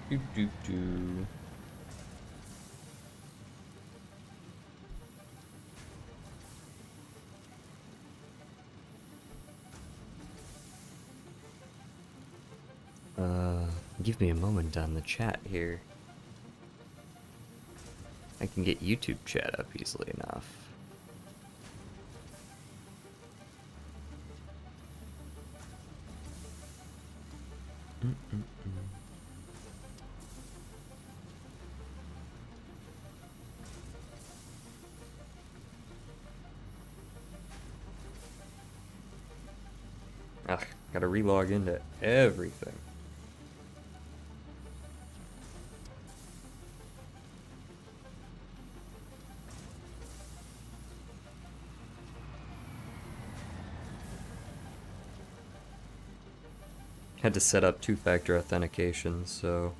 Doop doop doo. Give me a moment on the chat here. I can get YouTube chat up easily enough. Ugh, gotta relog into everything. Had to set up two-factor authentication, so...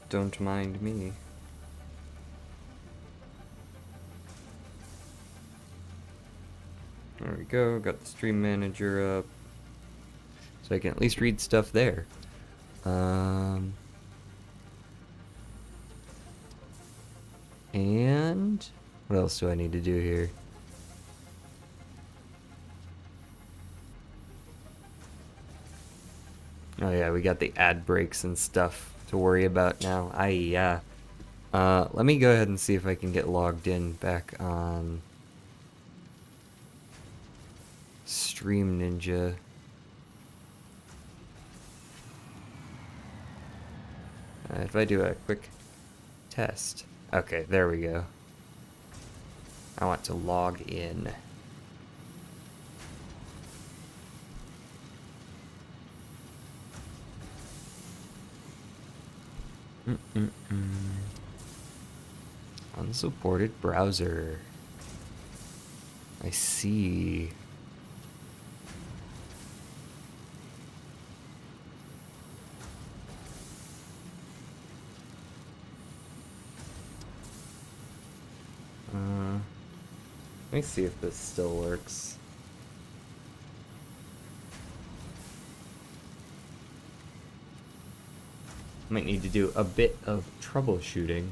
Don't mind me. There we go, got the stream manager up. So I can at least read stuff there. And what else do I need to do here? Oh yeah, we got the ad breaks and stuff to worry about now. Yeah. Let me go ahead and see if I can get logged in back on Stream Ninja. If I do a quick test. Okay, there we go. I want to log in. Unsupported browser. I see. Let me see if this still works. Might need to do a bit of troubleshooting.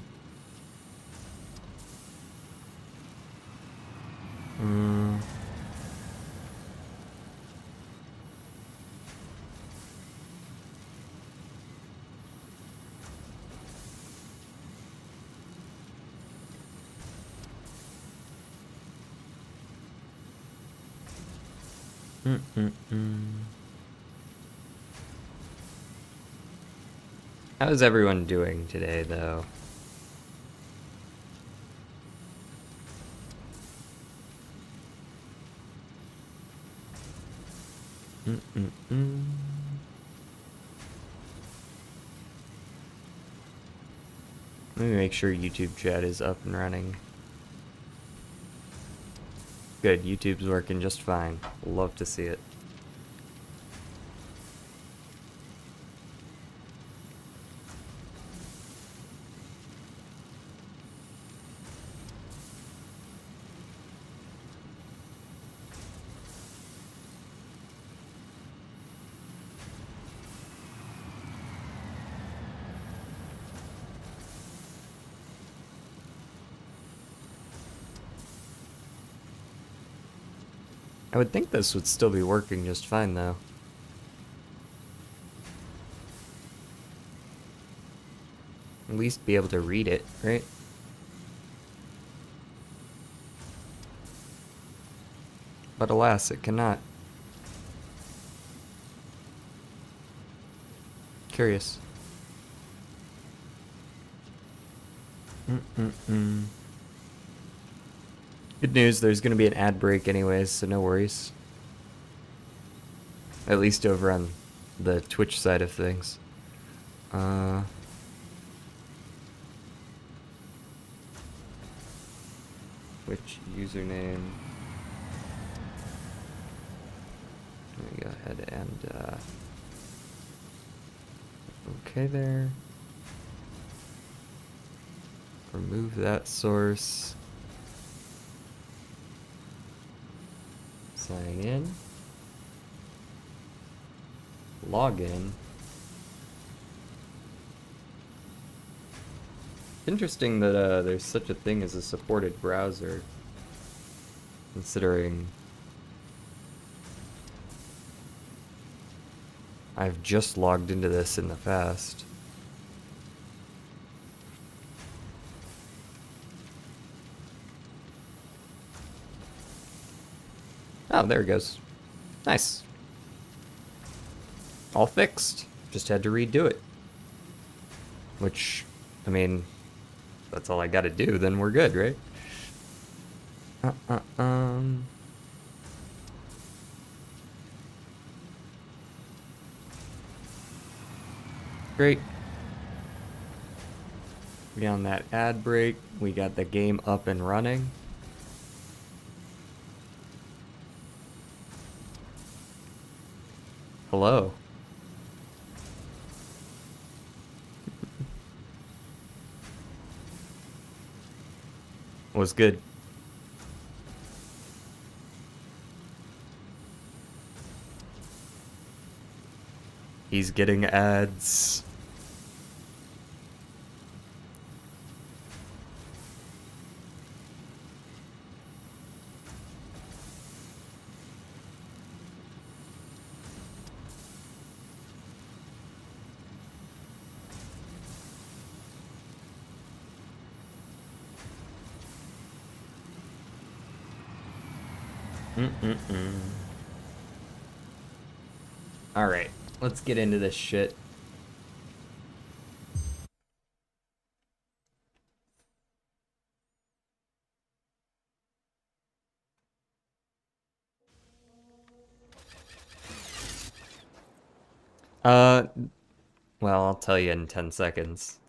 How's everyone doing today, though? Let me make sure YouTube chat is up and running. Good, YouTube's working just fine. Love to see it. I would think this would still be working just fine, though. At least be able to read it, right? But alas, it cannot. Curious. Good news, there's gonna be an ad break anyways, so no worries. At least over on the Twitch side of things. Twitch username. Let me go ahead and Okay there. Remove that source. Sign in. Log in. Interesting that there's such a thing as a supported browser, considering I've just logged into this in the past. Oh, there it goes. Nice. All fixed. Just had to redo it. Which, I mean, that's all I gotta do, then we're good, right? Great. We on that ad break. We got the game up and running. Hello. Was good. He's getting ads. Alright, let's get into this shit. Well, I'll tell you in 10 seconds.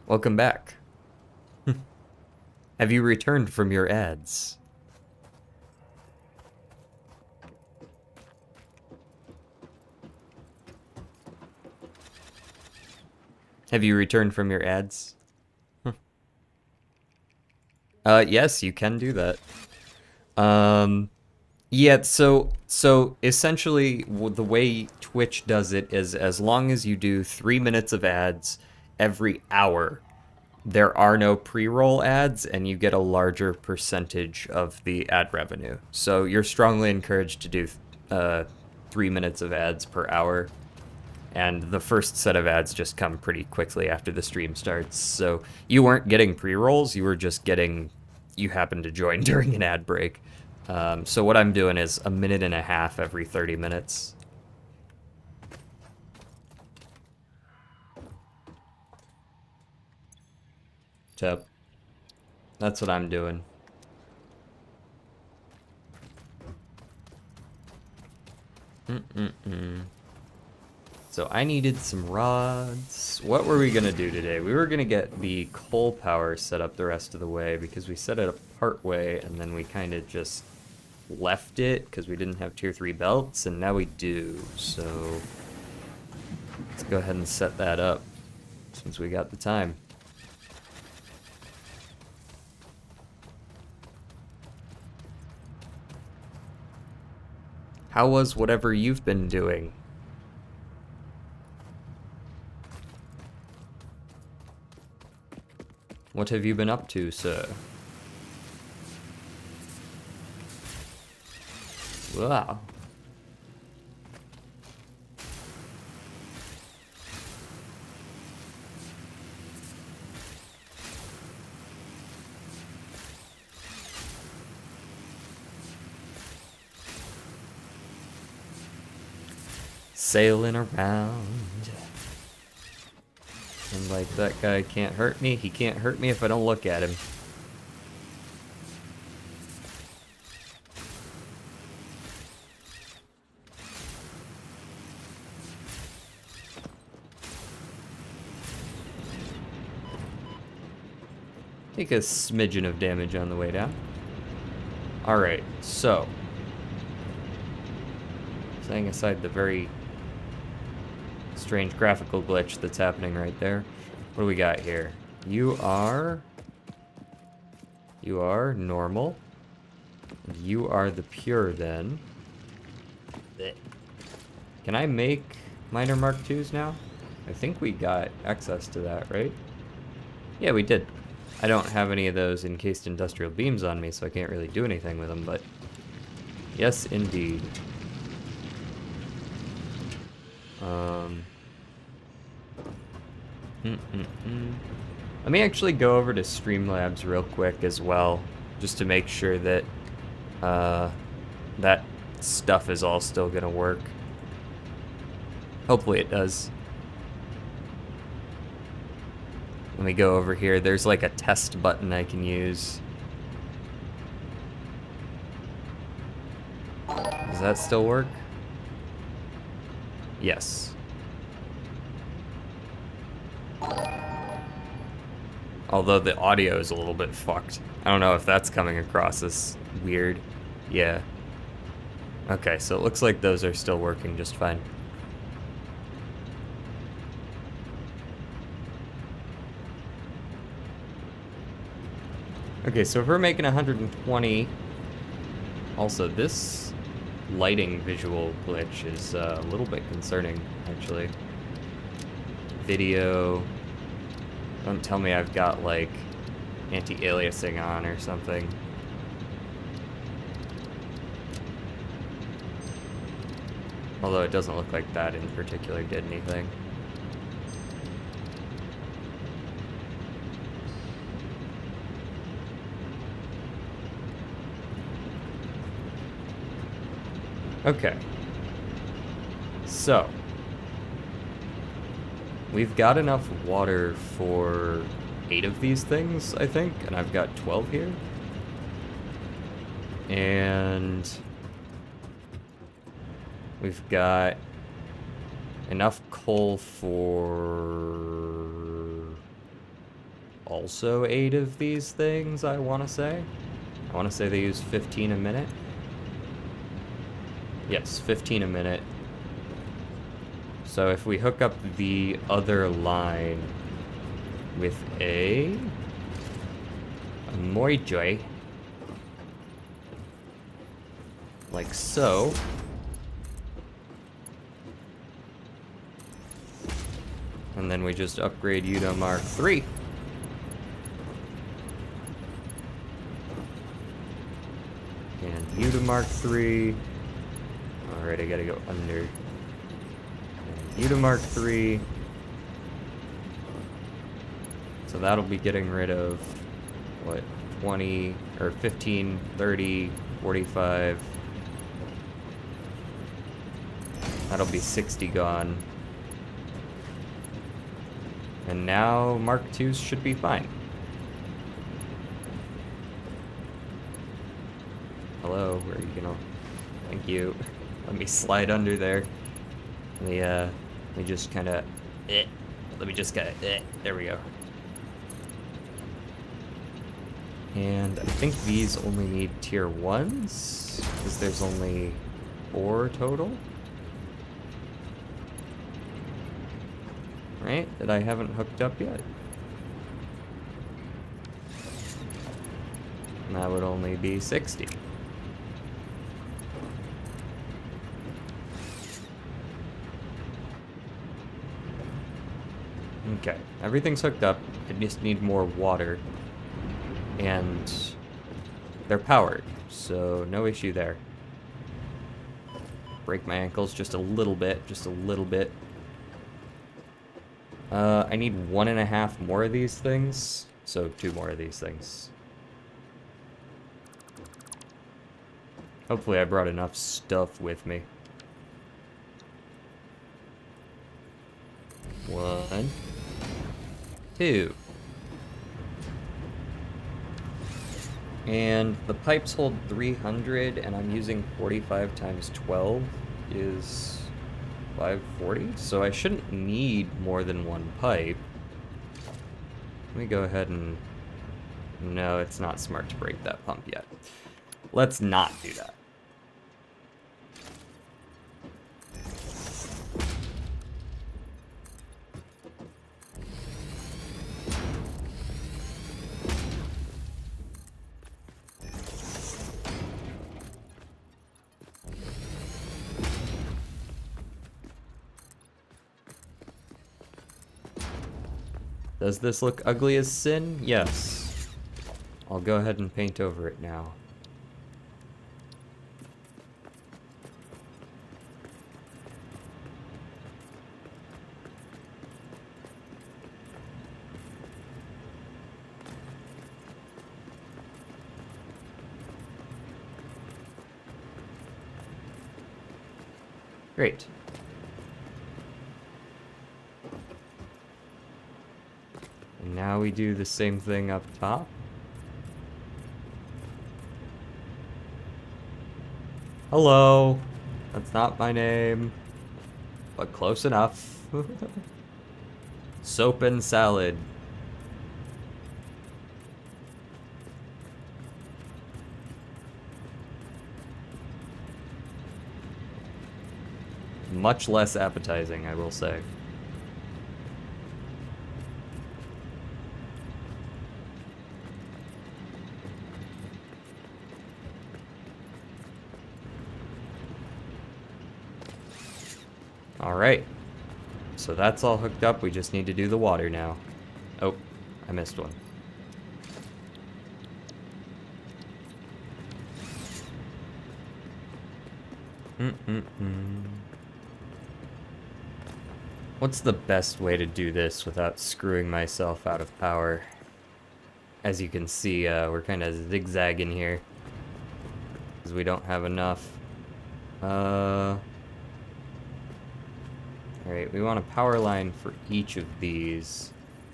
Welcome back. Have you returned from your ads? Have you returned from your ads? Yes, you can do that. Yeah, so essentially the way Twitch does it is as long as you do 3 minutes of ads every hour, there are no pre-roll ads and you get a larger percentage of the ad revenue. So you're strongly encouraged to do 3 minutes of ads per hour. And the first set of ads just come pretty quickly after the stream starts. So you weren't getting pre-rolls, you were just getting, you happened to join during an ad break. So what I'm doing is 1.5 minutes every 30 minutes. Tip. That's what I'm doing. So I needed some rods. What were we gonna do today? We were gonna get the coal power set up the rest of the way because we set it up part way and then we kind of just left it because we didn't have tier 3 belts and now we do. So let's go ahead and set that up since we got the time. How was whatever you've been doing? What have you been up to, sir? Wow. Sailing around. And like, that guy can't hurt me. He can't hurt me if I don't look at him. Take a smidgen of damage on the way down. Alright, so. Setting aside the very strange graphical glitch that's happening right there. What do we got here? You are normal. You are the pure then. Can I make minor Mark IIs now? I think we got access to that, right? Yeah, we did. I don't have any of those encased industrial beams on me, so I can't really do anything with them, but yes, indeed. Let me actually go over to Streamlabs real quick as well, just to make sure that that stuff is all still gonna work. Hopefully it does. Let me go over here. There's like a test button I can use. Does that still work? Yes. Although the audio is a little bit fucked. I don't know if that's coming across as weird. Yeah. Okay, so it looks like those are still working just fine. Okay, so if we're making 120, also this lighting visual glitch is a little bit concerning, actually. Video, don't tell me I've got like anti-aliasing on or something. Although it doesn't look like that in particular did anything. Okay, so we've got enough water for 8 of these things, I think, and I've got 12 here. And we've got enough coal for also 8 of these things, I want to say. I want to say they use 15 a minute. Yes, 15 a minute. So if we hook up the other line with a Moijoy, like so, and then we just upgrade you to Mark III. And you to Mark III. Alright, I gotta go under. And you to Mark III. So that'll be getting rid of, what, 20, or 15, 30, 45. That'll be 60 gone. And now Mark IIs should be fine. Hello, where are you gonna... Thank you. Let me slide under there. Let me just kinda... Let me just kinda... There we go. And I think these only need tier 1s, because there's only 4 total. Right? That I haven't hooked up yet. And that would only be 60. Okay, everything's hooked up. I just need more water. And they're powered, so no issue there. Break my ankles just a little bit, just a little bit. I need 1.5 more of these things, so 2 more of these things. Hopefully I brought enough stuff with me. 1, 2. And the pipes hold 300, and I'm using 45 times 12 is 540, so I shouldn't need more than 1 pipe. Let me go ahead and No, it's not smart to break that pump yet. Let's not do that. Does this look ugly as sin? Yes. I'll go ahead and paint over it now. Great. And now we do the same thing up top. Hello. That's not my name, but close enough. Soap and salad. Much less appetizing, I will say. Alright. So that's all hooked up, we just need to do the water now. Oh, I missed one. What's the best way to do this without screwing myself out of power? As you can see, we're kind of zigzagging here. Because we don't have enough. Alright, we want a power line for each of these.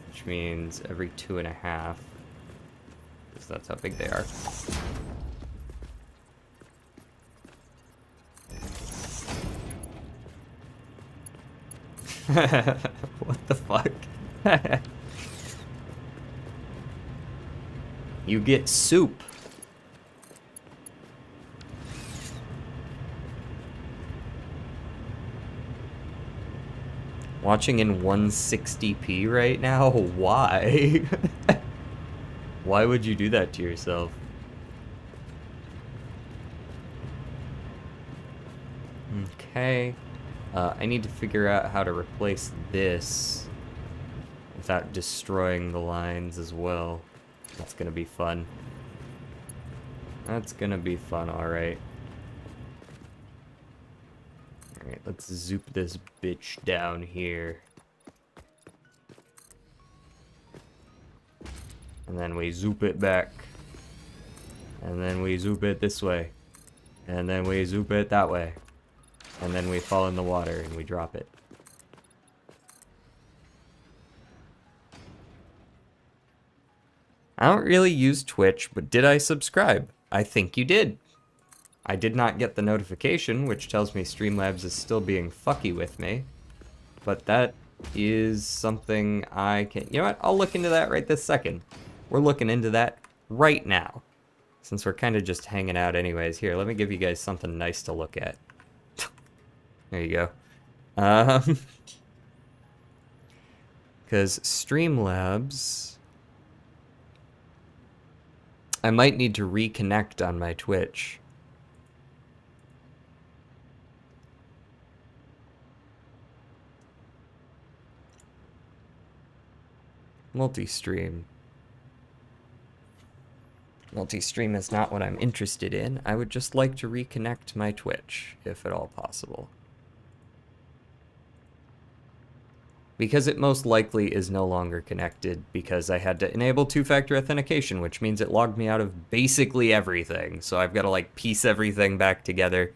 Which means every 2.5. Because that's how big they are. What the fuck? You get soup. Watching in 160p right now? Why? Why would you do that to yourself? Okay. I need to figure out how to replace this without destroying the lines as well. That's gonna be fun. That's gonna be fun, alright. Alright, let's zoop this bitch down here. And then we zoop it back. And then we zoop it this way. And then we zoop it that way. And then we fall in the water and we drop it. I don't really use Twitch, but did I subscribe? I think you did. I did not get the notification, which tells me Streamlabs is still being fucky with me. But that is something I can... You know what? I'll look into that right this second. We're looking into that right now. Since we're kind of just hanging out anyways. Here, let me give you guys something nice to look at. There you go. Because Streamlabs... I might need to reconnect on my Twitch. Multi-stream. Multi-stream is not what I'm interested in. I would just like to reconnect my Twitch, if at all possible. Because it most likely is no longer connected because I had to enable two-factor authentication, which means it logged me out of basically everything. So I've got to like piece everything back together.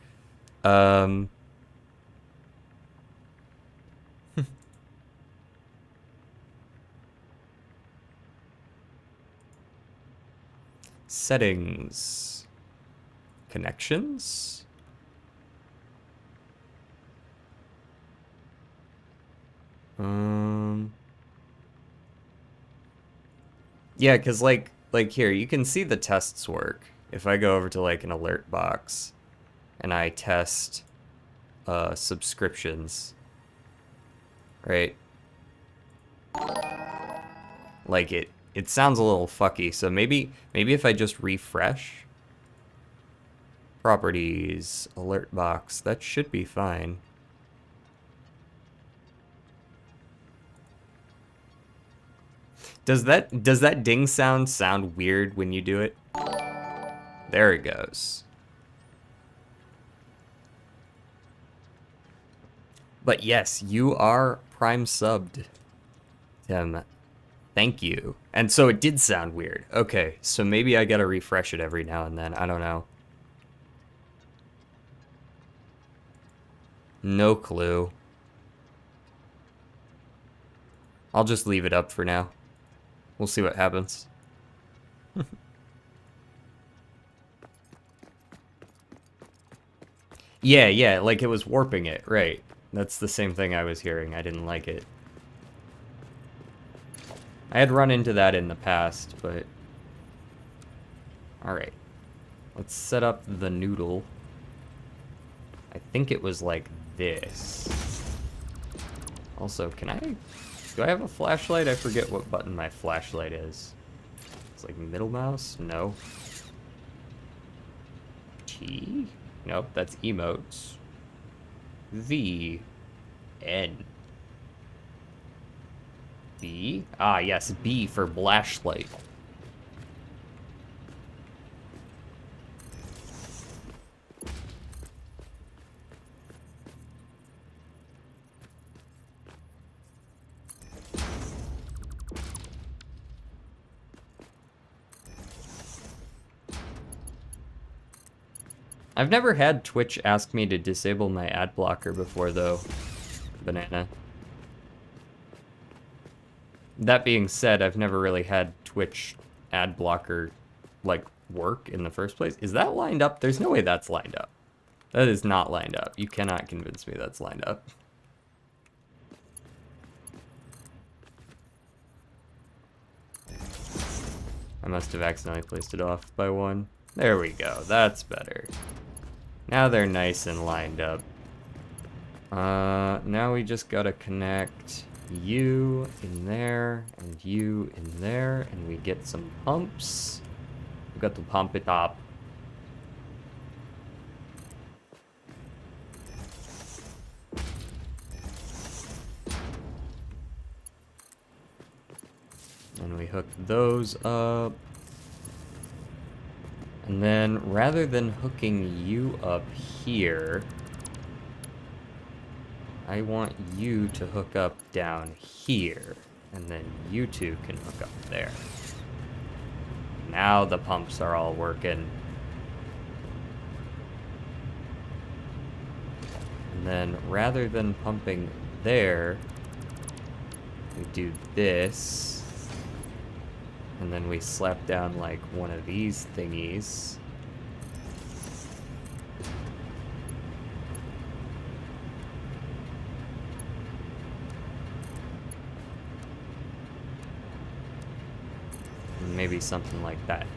Settings. Connections. Yeah, because, like, like here, you can see the tests work. If I go over to like an alert box and I test subscriptions, right? Like it sounds a little fucky. So maybe if I just refresh properties, alert box, that should be fine. Does that ding sound weird when you do it? There it goes. But yes, you are Prime subbed, Tim. Thank you. And so it did sound weird. Okay, so maybe I gotta refresh it every now and then. I don't know. No clue. I'll just leave it up for now. We'll see what happens. Yeah, like it was warping it, right. That's the same thing I was hearing. I didn't like it. I had run into that in the past, but... Alright. Let's set up the noodle. I think it was like this. Also, do I have a flashlight? I forget what button my flashlight is. It's like middle mouse? No. T? Nope, that's emotes. V. N. B? Ah, yes, B for flashlight. I've never had Twitch ask me to disable my ad blocker before, though. Banana. That being said, I've never really had Twitch ad blocker, like, work in the first place. Is that lined up? There's no way that's lined up. That is not lined up. You cannot convince me that's lined up. I must have accidentally placed it off by one. There we go. That's better. Now they're nice and lined up. Now we just gotta connect you in there and you in there, and we get some pumps. We got to pump it up. And we hook those up. And then, rather than hooking you up here, I want you to hook up down here. And then you two can hook up there. Now the pumps are all working. And then, rather than pumping there, we do this. And then we slap down like one of these thingies. And maybe something like that.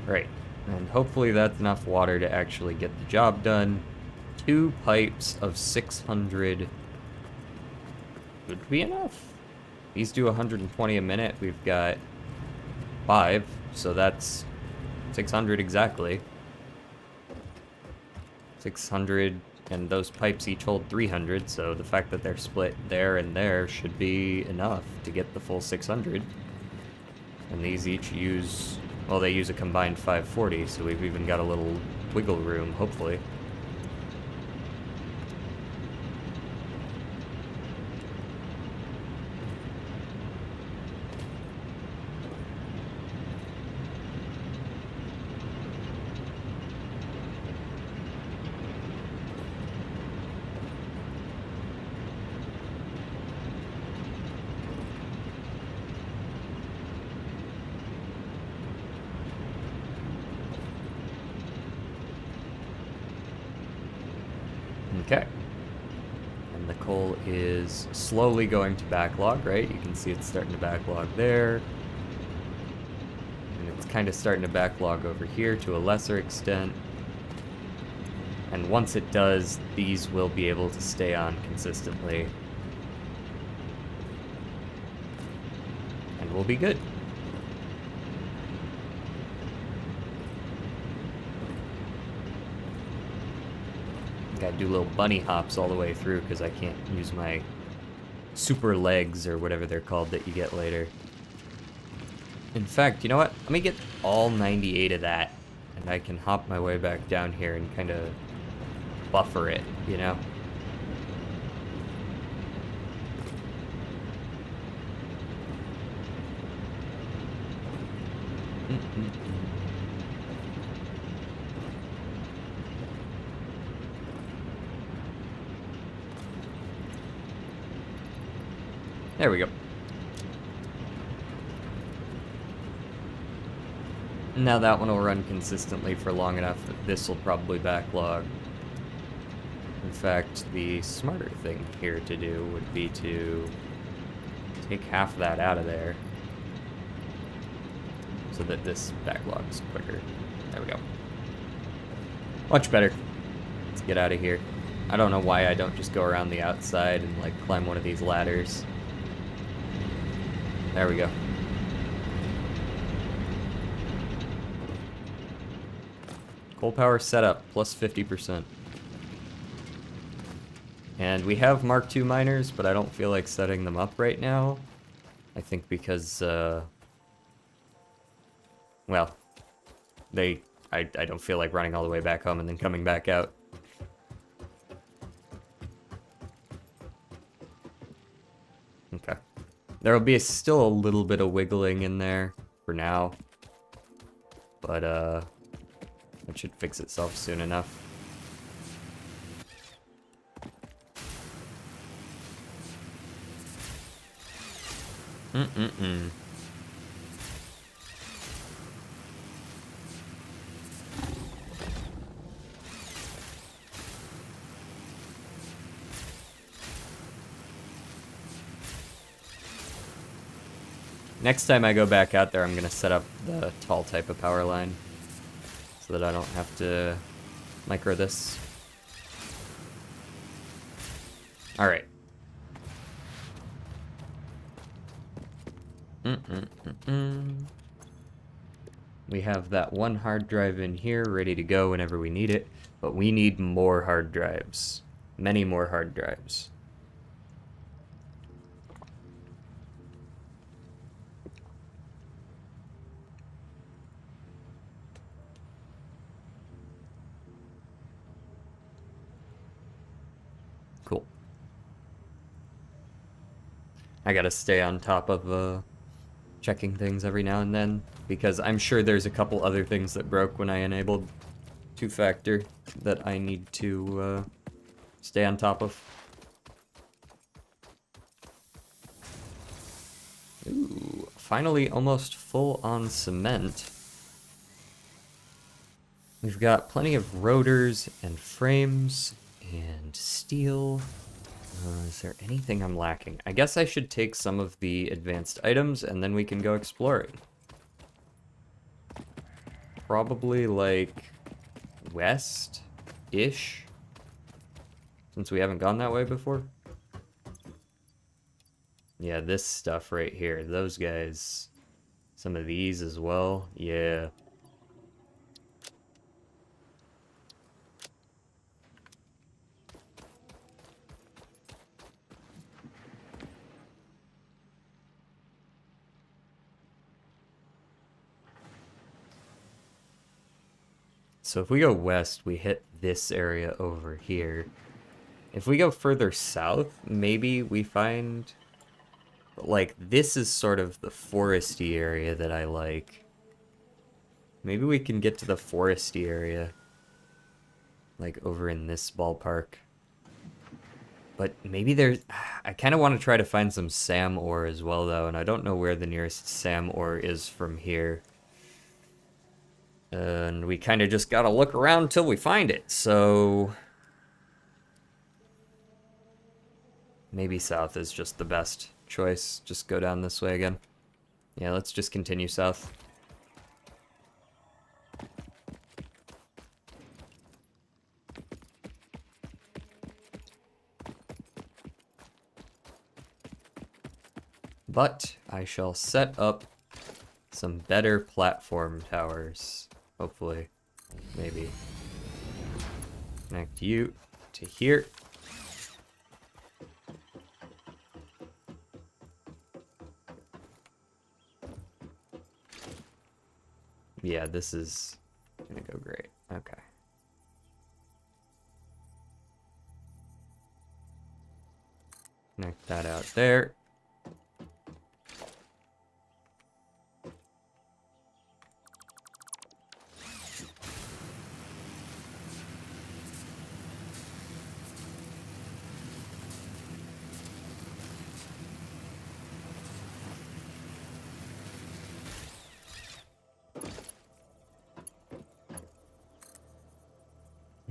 Right. And hopefully that's enough water to actually get the job done. 2 pipes of 600 would be enough. These do 120 a minute. We've got 5, so that's 600 exactly. 600, and those pipes each hold 300, so the fact that they're split there and there should be enough to get the full 600. And these each use... well, they use a combined 540, so we've even got a little wiggle room, hopefully. And the coal is slowly going to backlog, right? You can see it's starting to backlog there. And it's kind of starting to backlog over here to a lesser extent. And once it does, these will be able to stay on consistently. And we'll be good. Gotta do little bunny hops all the way through because I can't use my super legs or whatever they're called that you get later. In fact, you know what? Let me get all 98 of that, and I can hop my way back down here and kind of buffer it, you know? There we go. Now that one will run consistently for long enough that this will probably backlog. In fact, the smarter thing here to do would be to take half that out of there so that this backlogs quicker. There we go. Much better. Let's get out of here. I don't know why I don't just go around the outside and like climb one of these ladders. There we go. Coal power setup, plus 50%. And we have Mark II miners, but I don't feel like setting them up right now. I think because, well, I don't feel like running all the way back home and then coming back out. Okay. There will be still a little bit of wiggling in there for now. But, it should fix itself soon enough. Next time I go back out there, I'm gonna set up the tall type of power line so that I don't have to micro this. All right. We have that one hard drive in here ready to go whenever we need it, but we need more hard drives. Many more hard drives. Cool. I gotta stay on top of checking things every now and then, because I'm sure there's a couple other things that broke when I enabled two-factor that I need to stay on top of. Ooh, finally almost full on cement. We've got plenty of rotors and frames and steel. Is there anything I'm lacking? I guess I should take some of the advanced items and then we can go exploring. Probably like west-ish, since we haven't gone that way before. Yeah, this stuff right here, those guys. Some of these as well, yeah. So if we go west, we hit this area over here. If we go further south, maybe we find... Like, this is sort of the foresty area that I like. Maybe we can get to the foresty area. Like, over in this ballpark. But maybe there's... I kind of want to try to find some SAM ore as well, though, and I don't know where the nearest SAM ore is from here. And we kind of just gotta look around till we find it, so... Maybe south is just the best choice. Just go down this way again. Yeah, let's just continue south. But I shall set up some better platform towers. Hopefully. Maybe. Connect you to here. Yeah, this is gonna go great. Okay. Connect that out there.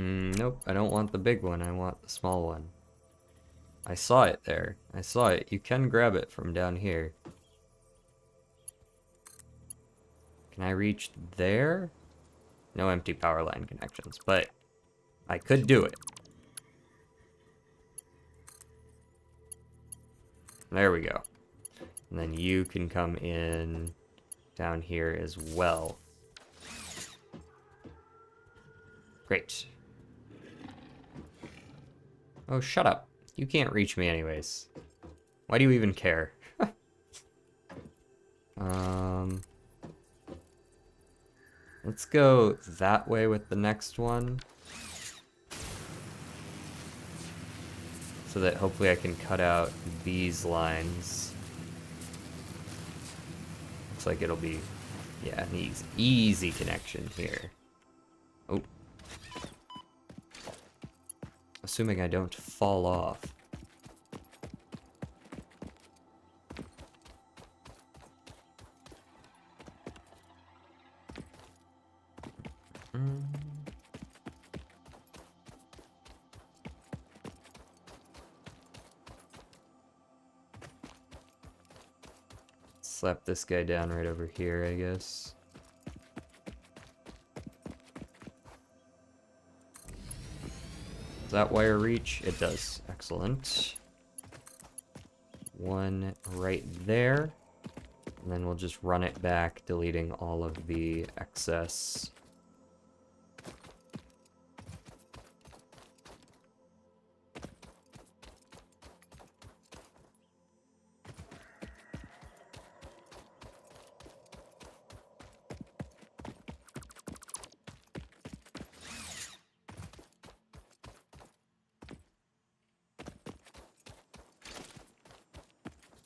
Nope, I don't want the big one. I want the small one. I saw it there. I saw it. You can grab it from down here. Can I reach there? No empty power line connections, but I could do it. There we go. And then you can come in down here as well. Great. Oh, shut up. You can't reach me anyways. Why do you even care? Let's go that way with the next one. So that hopefully I can cut out these lines. Looks like it'll be, yeah, an easy connection here. Oh. Assuming I don't fall off. Slap this guy down right over here, I guess. Does that wire reach? It does. Excellent. One right there. And then we'll just run it back, deleting all of the excess.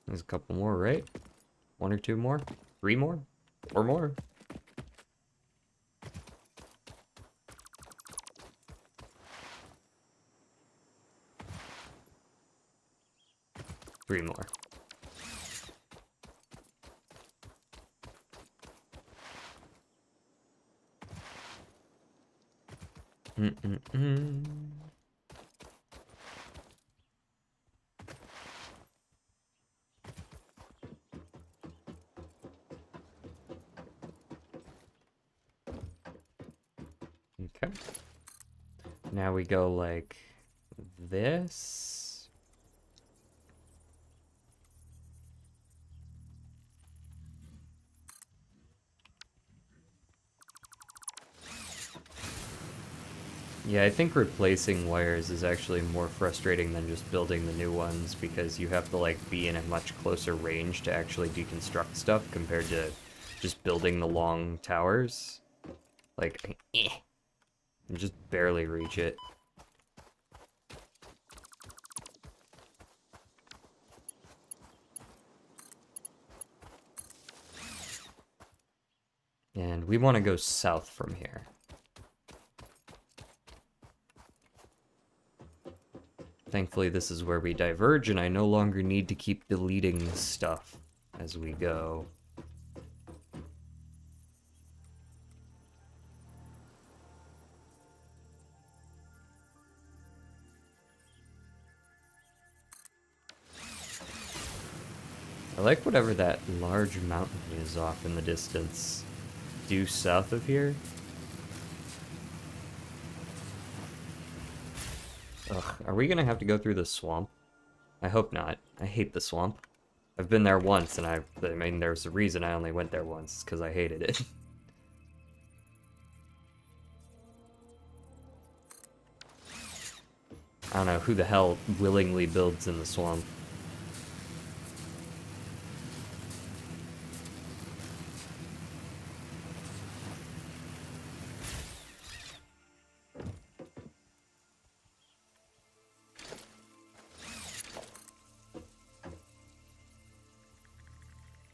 There's a couple more, right? One or two more? Three more? Or more? Three more. Okay. Now we go like this. Yeah, I think replacing wires is actually more frustrating than just building the new ones because you have to like be in a much closer range to actually deconstruct stuff compared to just building the long towers. Like, you just barely reach it. And we want to go south from here. Thankfully, this is where we diverge, and I no longer need to keep deleting stuff as we go. like whatever that large mountain is off in the distance. Due south of here. Ugh, are we gonna have to go through the swamp? I hope not. I hate the swamp. I've been there once, and I mean, there's a reason I only went there once, because I hated it. I don't know who the hell willingly builds in the swamp.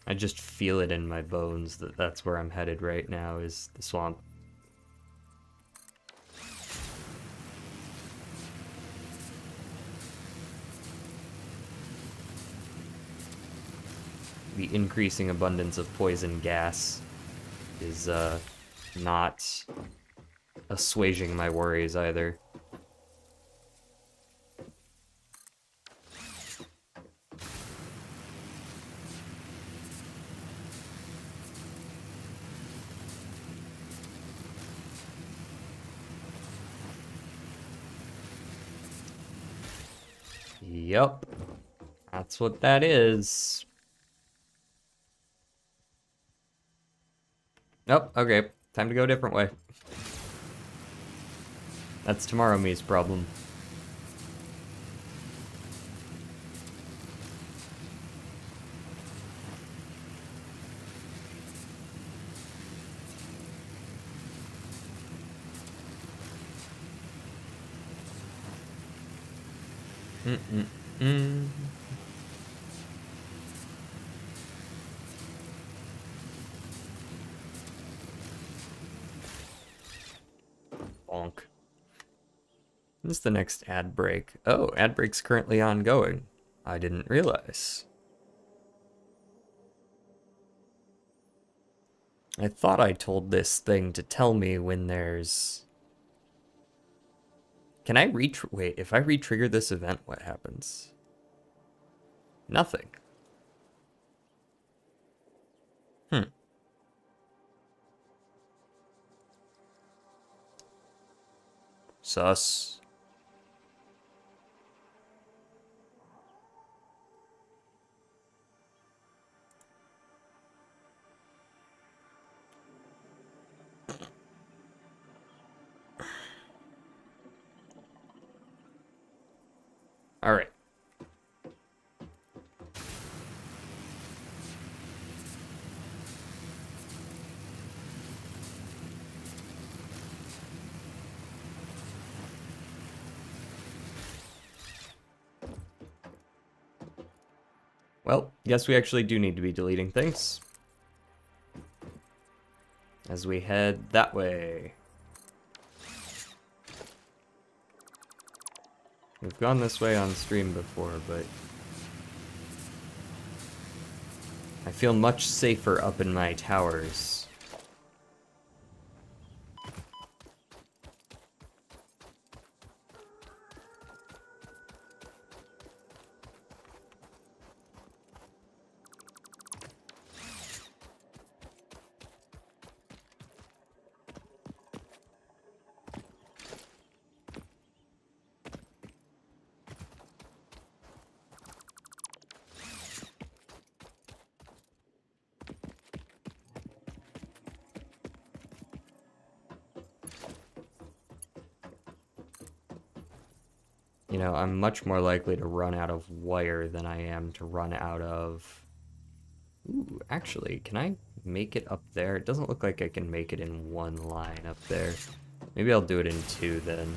I just feel it in my bones that that's where I'm headed right now, is the swamp. The increasing abundance of poison gas is not assuaging my worries either. Yup. That's what that is. Nope, okay. Time to go a different way. That's tomorrow me's problem. Bonk. When's the next ad break? Oh, ad break's currently ongoing. I didn't realize. I thought I told this thing to tell me when there's... Can I wait, if I re-trigger this event, what happens? Nothing. Sus. All right. Well, guess we actually do need to be deleting things. As we head that way. We've gone this way on stream before, but I feel much safer up in my towers. You know, I'm much more likely to run out of wire than I am to run out of... Ooh, actually, can I make it up there? It doesn't look like I can make it in one line up there. Maybe I'll do it in two then.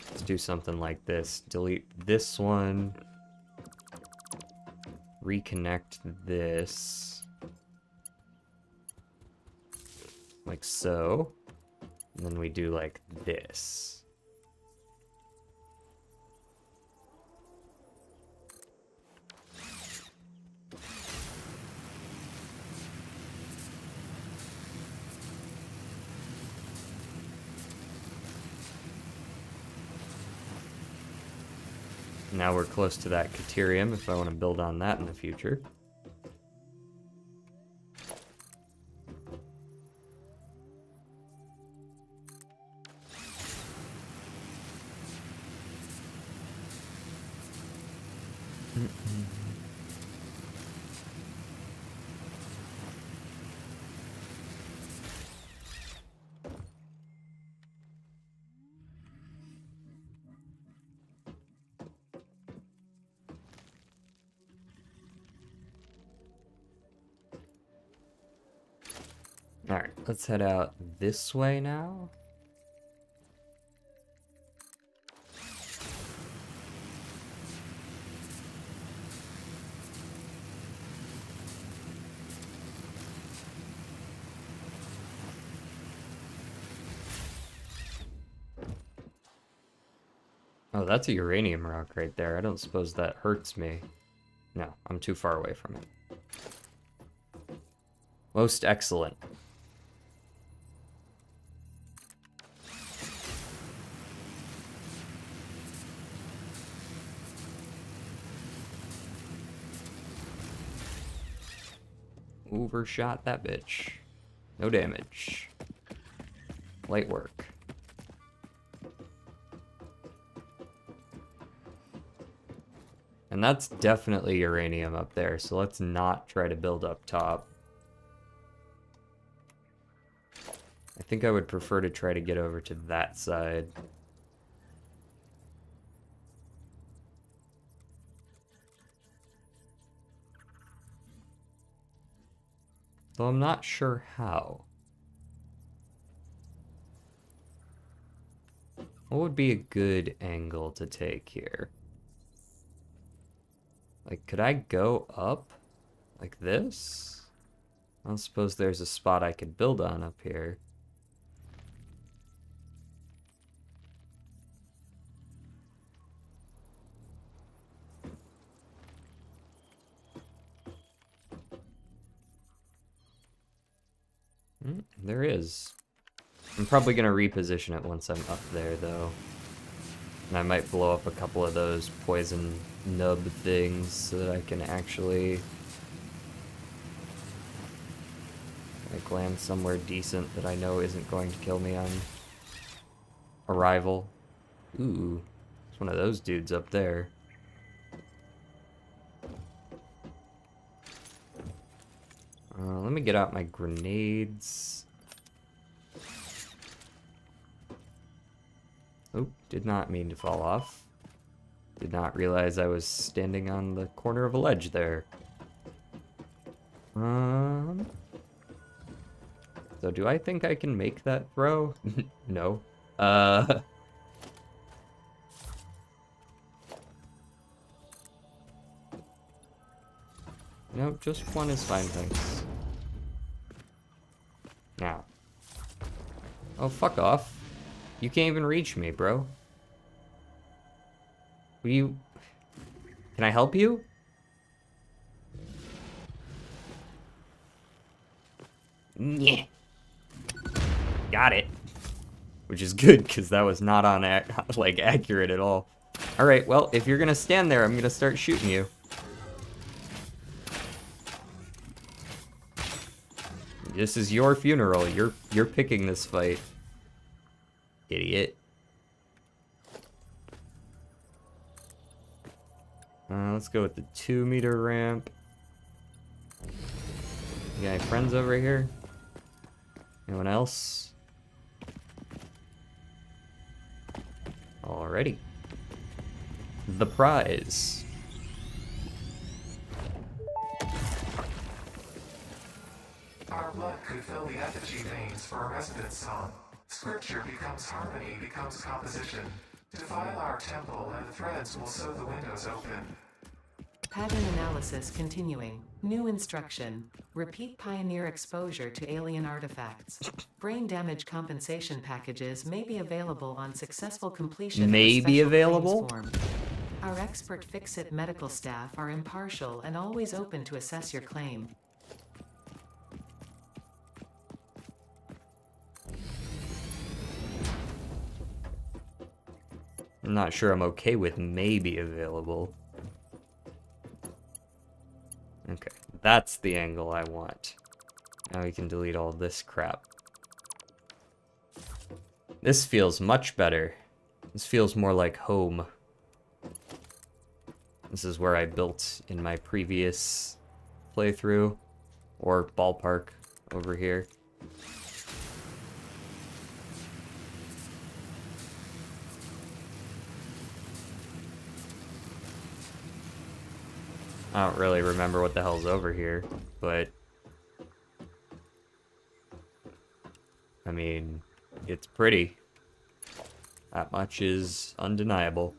Let's do something like this. Delete this one. Reconnect this. Like so. And then we do like this. Now we're close to that Caterium if I want to build on that in the future. Alright, let's head out this way now. Oh, that's a uranium rock right there. I don't suppose that hurts me. No, I'm too far away from it. Most excellent. Overshot that bitch. No damage. Light work. And that's definitely uranium up there, so let's not try to build up top. I think I would prefer to try to get over to that side. Though I'm not sure how. What would be a good angle to take here? Like, could I go up like this? I don't suppose there's a spot I could build on up here. There is. I'm probably going to reposition it once I'm up there, though. And I might blow up a couple of those poison nub things so that I can actually like land somewhere decent that I know isn't going to kill me on arrival. Ooh, it's one of those dudes up there. Let me get out my grenades. Oh, did not mean to fall off. Did not realize I was standing on the corner of a ledge there. So do I think I can make that throw? No. Nope, just one is fine, thanks. Now. Oh, fuck off. You can't even reach me, bro. Will you... Can I help you? Yeah. Got it. Which is good, because that was not on like accurate at all. Alright, well, if you're gonna stand there, I'm gonna start shooting you. This is your funeral. You're picking this fight. Idiot. Let's go with the 2-meter ramp. You got any friends over here? Anyone else? Alrighty. The prize. Our blood could fill the effigy veins for a residence song. Scripture becomes harmony, becomes composition. Defile our temple and the threads will sew the windows open. Pattern analysis continuing. New instruction. Repeat pioneer exposure to alien artifacts. Brain damage compensation packages may be available on successful completion May of be special available? claims form. Our expert Fix-It medical staff are impartial and always open to assess your claim. I'm not sure I'm okay with may be available. Okay, that's the angle I want. Now we can delete all this crap. This feels much better. This feels more like home. This is where I built in my previous playthrough, or ballpark over here. I don't really remember what the hell's over here, but I mean, it's pretty. That much is undeniable.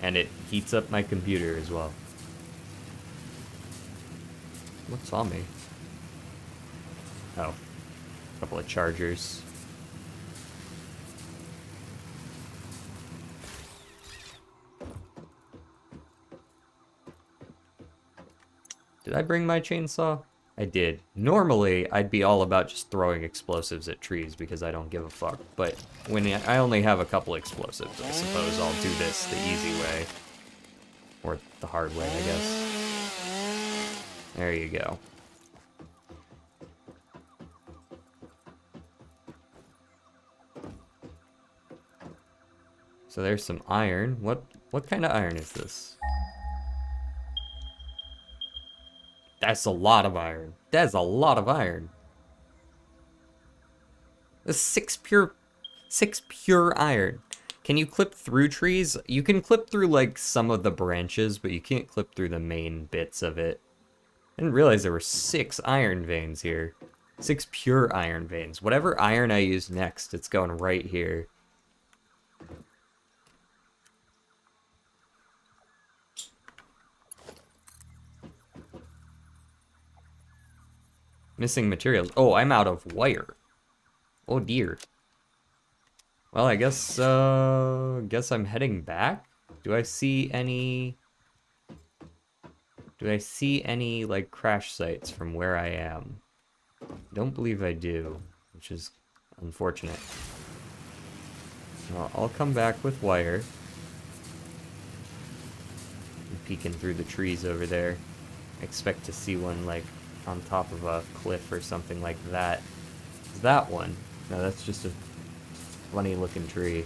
And it heats up my computer as well. What's on me? Oh, a couple of chargers. Did I bring my chainsaw? I did. Normally, I'd be all about just throwing explosives at trees because I don't give a fuck. But when I only have a couple explosives, I suppose I'll do this the easy way. Or the hard way, I guess. There you go. So there's some iron. What kind of iron is this? That's a lot of iron. That's a lot of iron. That's six pure iron. Can you clip through trees? You can clip through like some of the branches, but you can't clip through the main bits of it. I didn't realize there were 6 iron veins here. 6 pure iron veins. Whatever iron I use next, it's going right here. Missing materials. Oh, I'm out of wire. Oh dear. Well, I guess I'm heading back. Do I see any like crash sites from where I am? Don't believe I do, which is unfortunate. Well, I'll come back with wire. I'm peeking through the trees over there. I expect to see one like on top of a cliff or something like that. Is that one? No, that's just a funny looking tree.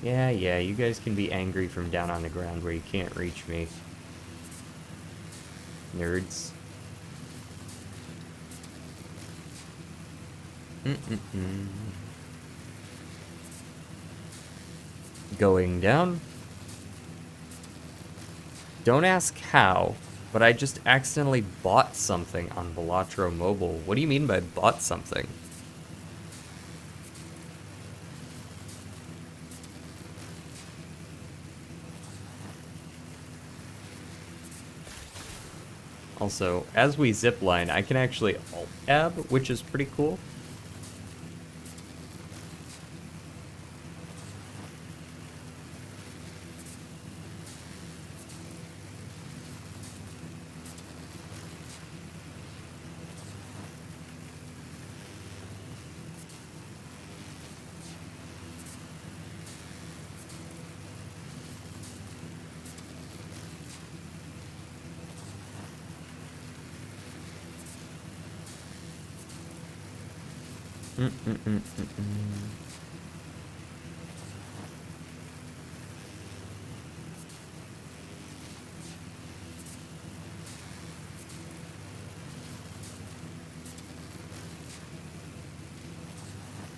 Yeah, you guys can be angry from down on the ground where you can't reach me. Nerds. Going down. Don't ask how, but I just accidentally bought something on Velatro Mobile. What do you mean by bought something? Also, as we zipline, I can actually alt-tab, which is pretty cool.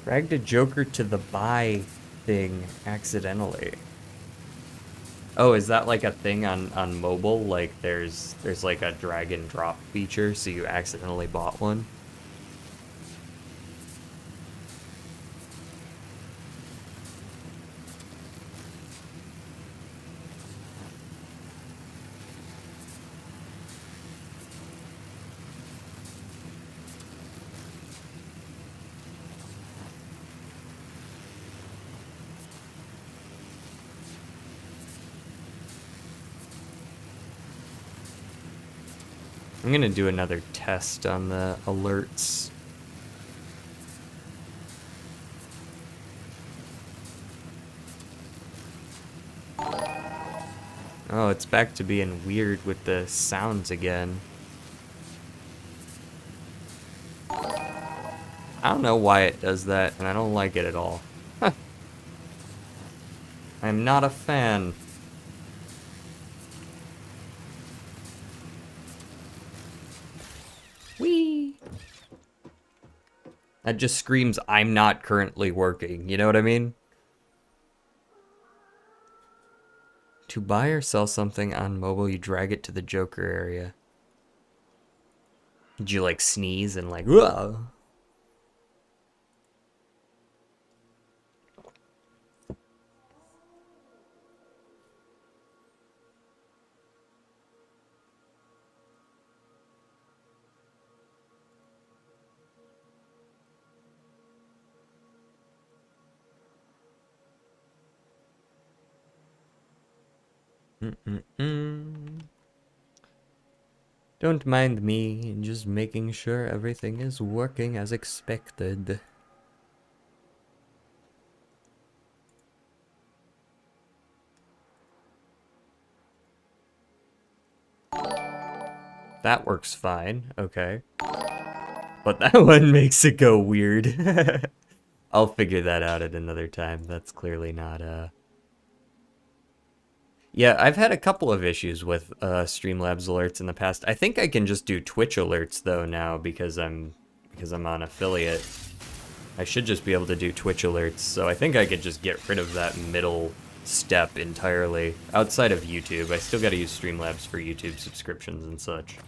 Dragged a Joker to the buy thing accidentally. Oh, is that like a thing on mobile? Like there's like a drag and drop feature, so you accidentally bought one? I'm gonna do another test on the alerts Oh, it's back to being weird with the sounds again. I don't know why it does that, and I don't like it at all. I'm not a fan. Whee! That just screams, I'm not currently working. You know what I mean? To buy or sell something on mobile, you drag it to the Joker area. Did you like sneeze and like, whoa? Mm-mm-mm. Don't mind me, just making sure everything is working as expected. That works fine, okay. But that one makes it go weird. I'll figure that out at another time. That's clearly not, Yeah, I've had a couple of issues with Streamlabs alerts in the past. I think I can just do Twitch alerts though now because I'm on affiliate. I should just be able to do Twitch alerts, so I think I could just get rid of that middle step entirely. Outside of YouTube, I still gotta use Streamlabs for YouTube subscriptions and such.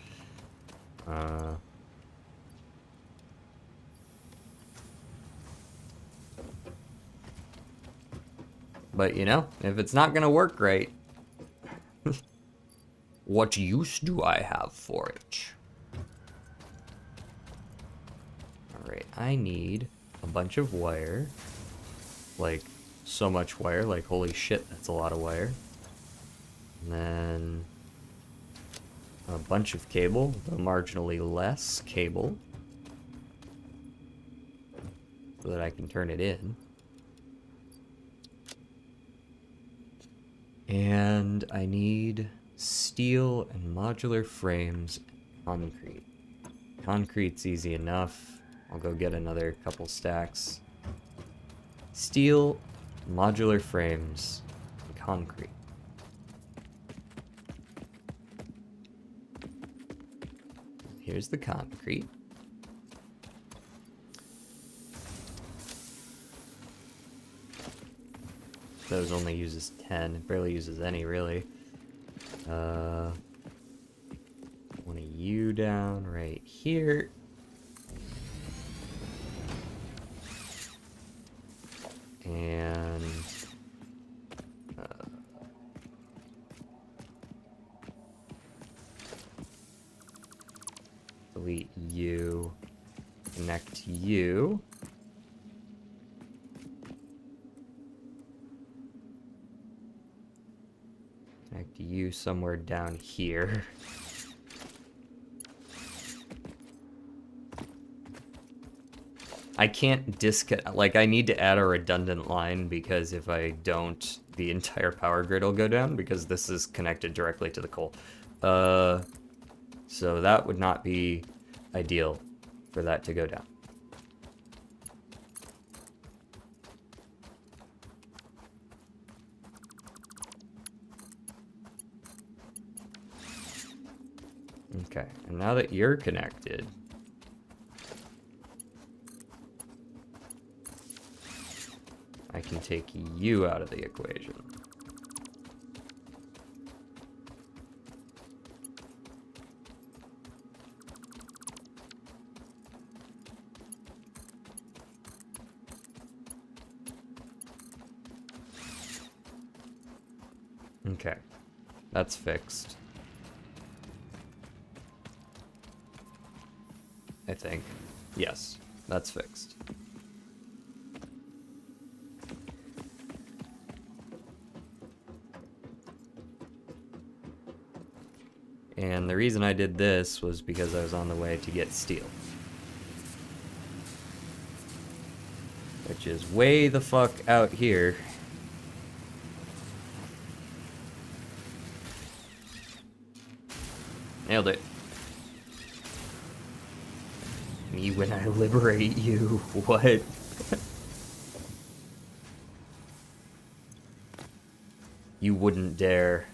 But you know, if it's not gonna work right, what use do I have for it? Alright, I need a bunch of wire. Like, so much wire, like holy shit, that's a lot of wire. And then a bunch of cable, though marginally less cable, so that I can turn it in. And I need steel and modular frames and concrete. Concrete's easy enough. I'll go get another couple stacks. Steel, modular frames, and concrete. Here's the concrete. Those only uses 10. It barely uses any, really. One of you down right here. And delete you. Connect you. Connect you somewhere down here. I can't disconnect, like I need to add a redundant line because if I don't, the entire power grid will go down because this is connected directly to the coal. So that would not be ideal for that to go down. Okay, and now that you're connected, I can take you out of the equation. Okay, that's fixed. I think. Yes, that's fixed. And the reason I did this was because I was on the way to get steel. Which is way the fuck out here. Nailed it. Me when I liberate you. What? You wouldn't dare.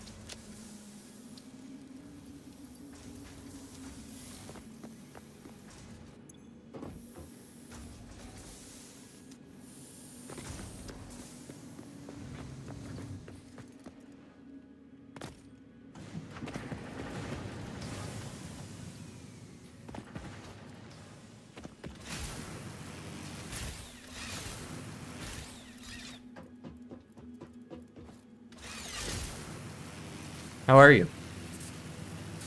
How are you?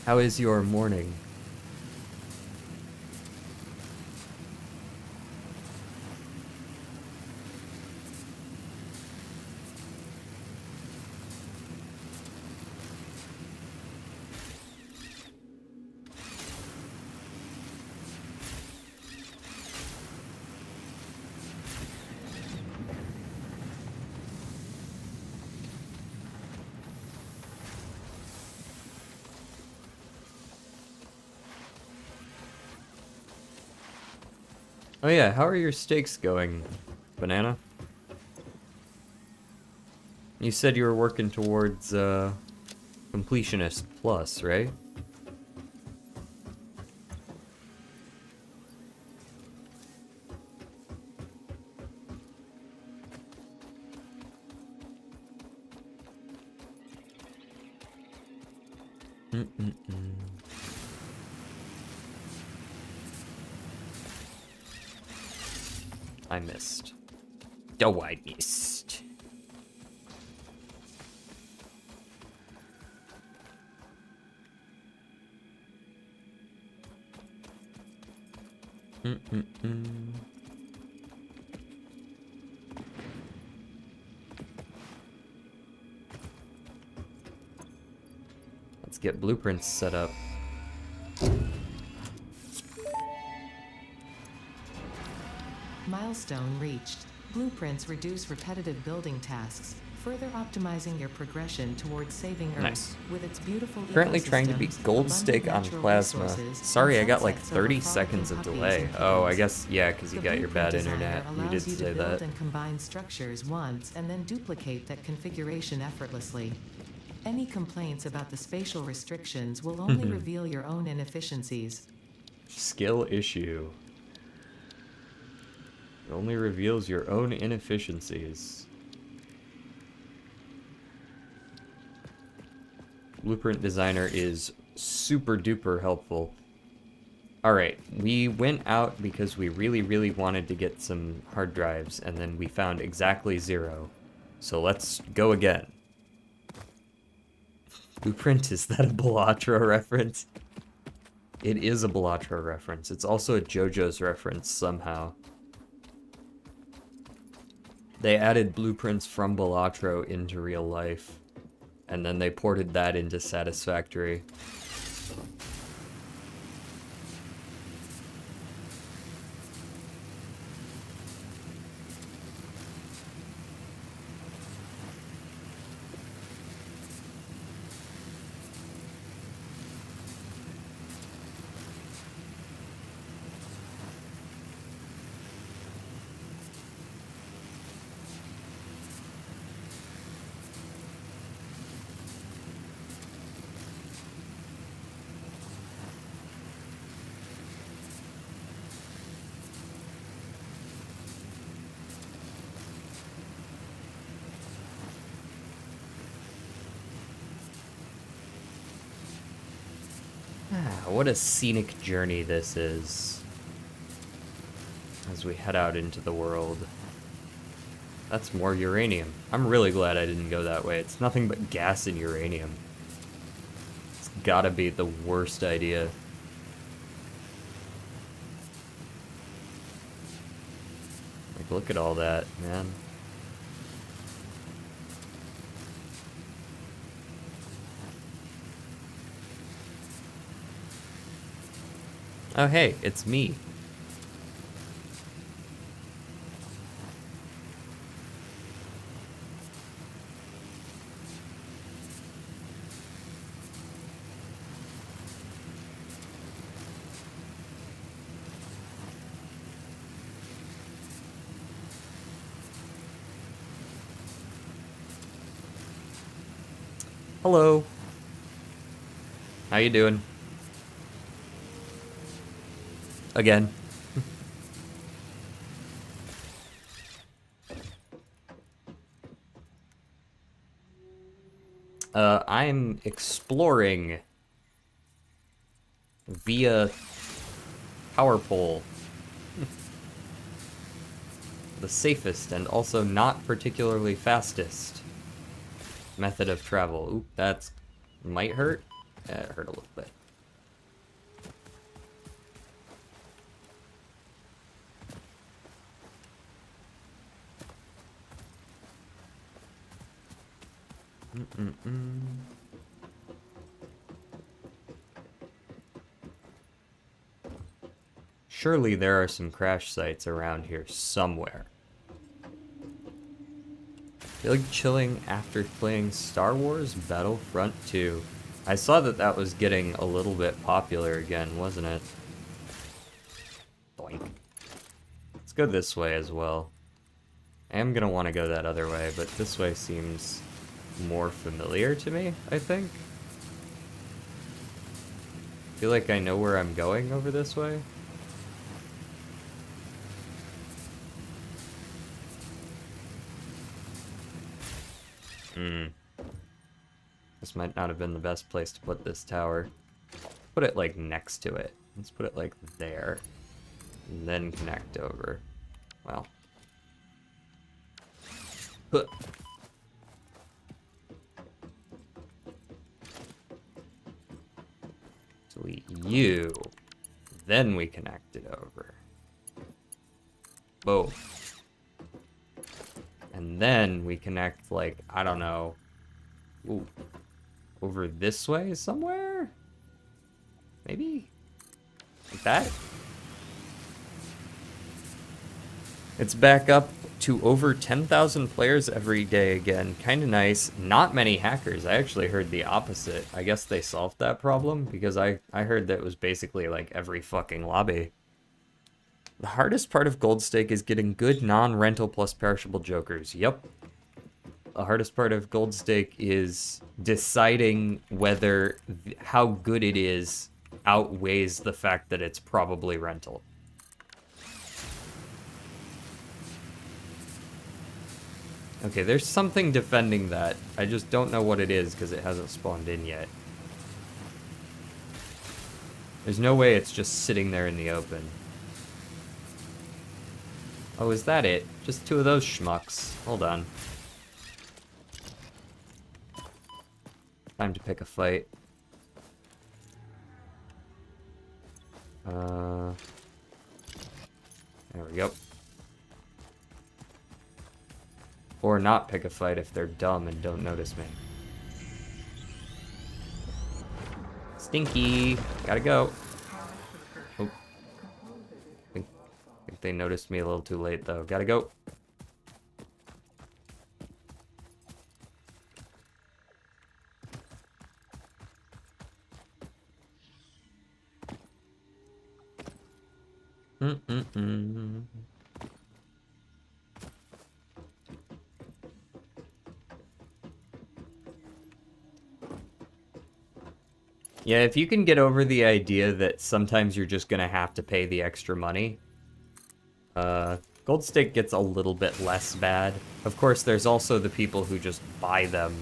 How is your morning? Oh yeah, how are your steaks going, Banana? You said you were working towards, Completionist Plus, right? Mm-mm-mm. I missed. Oh, I missed. Mm-mm-mm. Let's get blueprints set up. Milestone reached. Blueprints reduce repetitive building tasks, further optimizing your progression towards saving Earth. Nice. With its beautiful Currently trying to beat ecosystems, Gold abundant Steak on natural Plasma. resources, Sorry, I and got like sunsets over 30 frolicking seconds of puppies delay. and Oh, I kittens. guess, yeah, because you The got your Blueprint bad Designer internet. You allows did you to say build that. and combine structures once and then duplicate that configuration effortlessly. Any complaints about the spatial restrictions will only reveal your own inefficiencies. Skill issue. It only reveals your own inefficiencies. Blueprint Designer is super duper helpful. Alright, we went out because we really wanted to get some hard drives, and then we found exactly 0. So let's go again. Blueprint, is that a Balatro reference? It is a Balatro reference. It's also a JoJo's reference somehow. They added blueprints from Balatro into real life, and then they ported that into Satisfactory. What a scenic journey this is as we head out into the world. That's more uranium. I'm really glad I didn't go that way. It's nothing but gas and uranium. It's gotta be the worst idea. Like, look at all that, man. Oh, hey, it's me. Hello. How you doing? Again. I'm exploring via power pole. The safest and also not particularly fastest method of travel. Oop, that's might hurt. Yeah, it hurt a little bit. Surely there are some crash sites around here somewhere. Feel like chilling after playing Star Wars Battlefront 2. I saw that that was getting a little bit popular again, wasn't it? Boink. Let's go this way as well. I am gonna want to go that other way, but this way seems more familiar to me, I think. Feel like I know where I'm going over this way. This might not have been the best place to put this tower. Put it like next to it. Let's put it like there. And then connect over. Well. Huh. Delete you. Then we connect it over. Boom. And then we connect, like, I don't know. Ooh. Over this way somewhere? Maybe? Like that? It's back up to over 10,000 players every day again. Kinda nice. Not many hackers. I actually heard the opposite. I guess they solved that problem because I heard that it was basically like every fucking lobby. The hardest part of Gold Stake is getting good non-rental plus perishable jokers. Yep. The hardest part of Gold Stake is deciding whether how good it is outweighs the fact that it's probably rental. Okay, there's something defending that. I just don't know what it is because it hasn't spawned in yet. There's no way it's just sitting there in the open. Oh, is that it? Just two of those schmucks. Hold on. Time to pick a fight. There we go. Or not pick a fight if they're dumb and don't notice me. Stinky! Gotta go. Oh. I think they noticed me a little too late, though. Gotta go. Yeah, if you can get over the idea that sometimes you're just gonna have to pay the extra money, Gold Stake gets a little bit less bad. Of course, there's also the people who just buy them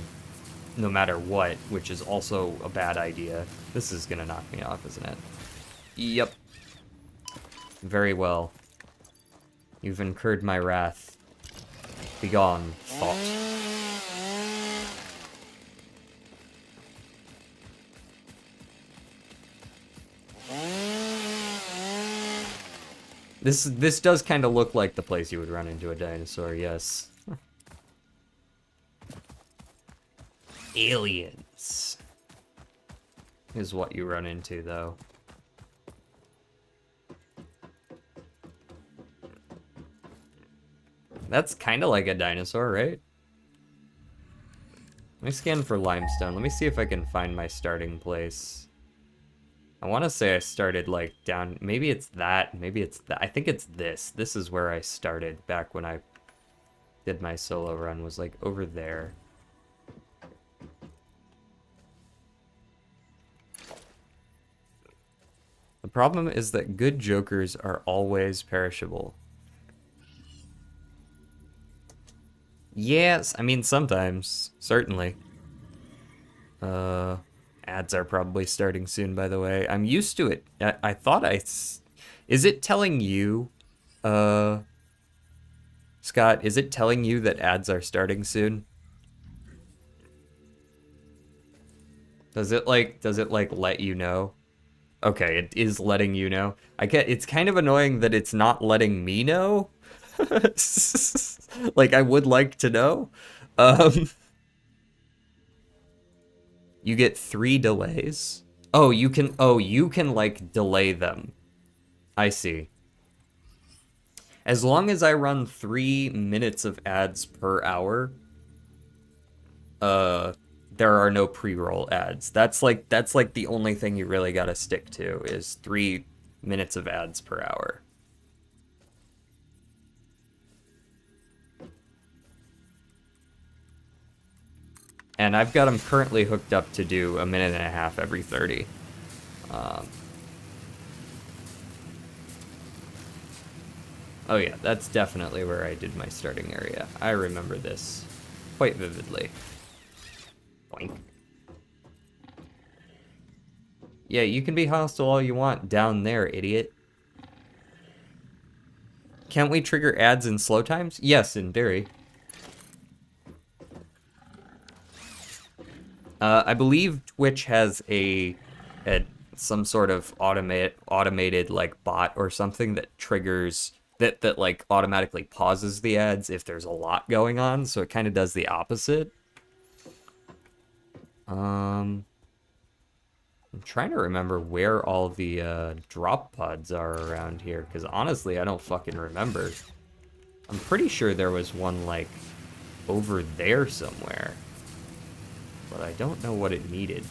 no matter what, which is also a bad idea. This is gonna knock me off, isn't it? Yep. Very well. You've incurred my wrath. Begone, thought. This does kind of look like the place you would run into a dinosaur, yes. Aliens is what you run into, though. That's kind of like a dinosaur, right? Let me scan for limestone. Let me see if I can find my starting place. I want to say I started, like, down... Maybe it's that. Maybe it's that. I think it's this. This is where I started back when I did my solo run, was, like, over there. problem is that good jokers are always perishable. Yes, I mean sometimes, certainly. Ads are probably starting soon, by the way. I'm used to it. I thought is it telling you, uh, Scott, is it telling you that ads are starting soon? Does it like let you know? Okay, it is letting you know. It's kind of annoying that it's not letting me know. Like I would like to know. Um, you get 3 delays. Oh, you can like delay them. I see. As long as I run 3 minutes of ads per hour, uh, there are no pre-roll ads. That's like the only thing you really gotta stick to is 3 minutes of ads per hour. And I've got them currently hooked up to do 1.5 minutes every 30. Oh yeah, that's definitely where I did my starting area. I remember this quite vividly. Boink. Yeah, you can be hostile all you want down there, idiot. Can't we trigger ads in slow times? Yes, in theory. I believe Twitch has a some sort of automated like bot or something that triggers that like automatically pauses the ads if there's a lot going on, so it kind of does the opposite. I'm trying to remember where all the drop pods are around here, because honestly, I don't fucking remember. I'm pretty sure there was one like over there somewhere, but I don't know what it needed.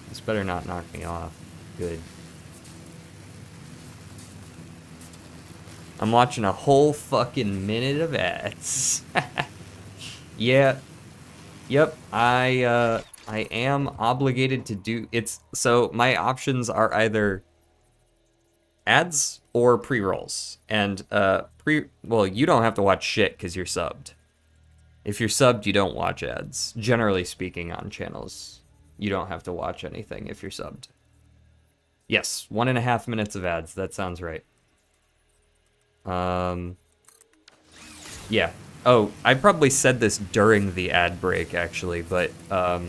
This better not knock me off. Good. I'm watching a whole fucking minute of ads. Yeah. Yep. I am obligated to do it's so my options are either ads or pre-rolls. And well, you don't have to watch shit because you're subbed. If you're subbed, you don't watch ads. Generally speaking, on channels, you don't have to watch anything if you're subbed. Yes, 1.5 minutes of ads. That sounds right. Yeah. Oh, I probably said this during the ad break, actually, but I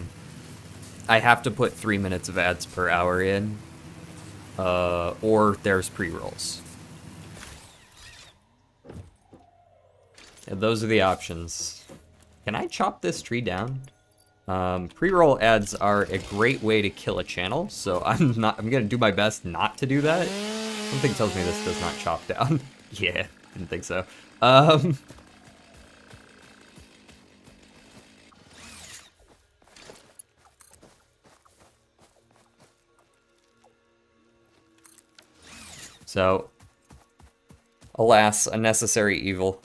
have to put 3 minutes of ads per hour in, or there's pre-rolls. And those are the options. Can I chop this tree down? Pre-roll ads are a great way to kill a channel, so I'm gonna do my best not to do that. Something tells me this does not chop down. Yeah, didn't think so. So, alas, a necessary evil.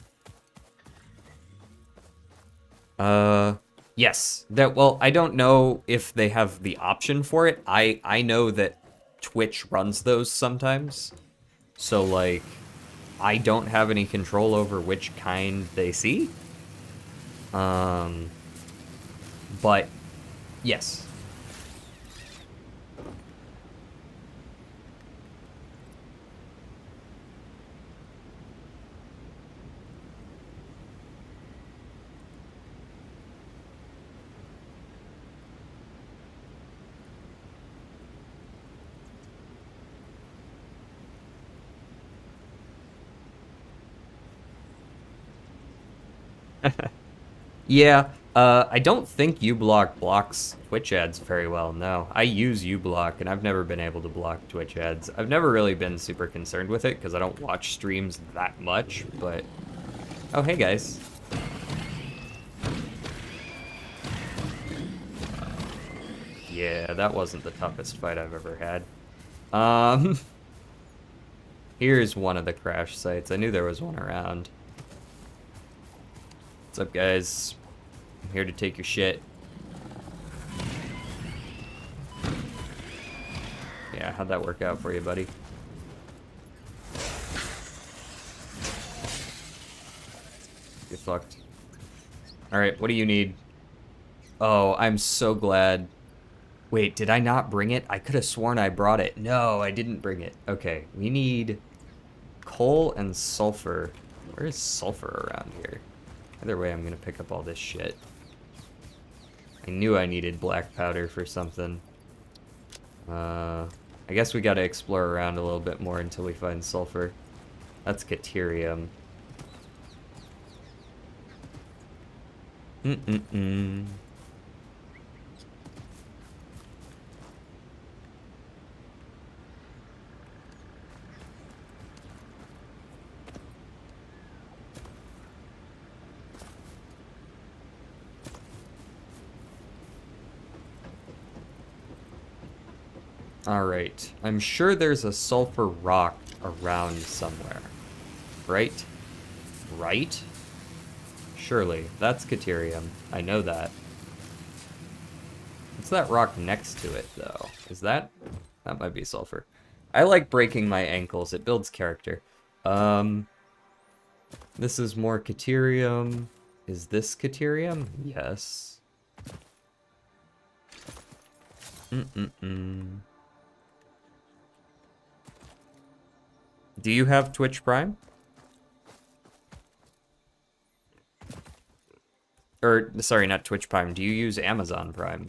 Yes. Well, I don't know if they have the option for it. I know that Twitch runs those sometimes. So, like, I don't have any control over which kind they see. But, yes. Yeah, I don't think uBlock blocks Twitch ads very well, no. I use uBlock, and I've never been able to block Twitch ads. I've never really been super concerned with it, because I don't watch streams that much, but... Oh, hey, guys. Yeah, that wasn't the toughest fight I've ever had. Here's one of the crash sites. I knew there was one around. What's up, guys? I'm here to take your shit. Yeah, how'd that work out for you, buddy? Get fucked. Alright, what do you need? Oh, I'm so glad. Wait, did I not bring it? I could have sworn I brought it. No, I didn't bring it. Okay, we need coal and sulfur. Where is sulfur around here? Either way, I'm gonna pick up all this shit. I knew I needed black powder for something. I guess we gotta explore around a little bit more until we find sulfur. That's Caterium. Mm-mm-mm. Alright, I'm sure there's a sulfur rock around somewhere. Right? Right? Surely. That's Caterium. I know that. What's that rock next to it, though? Is that... That might be sulfur. I like breaking my ankles. It builds character. This is more Caterium. Is this Caterium? Yes. Mm-mm-mm. Do you have Twitch Prime? Or, sorry, not Twitch Prime. Do you use Amazon Prime?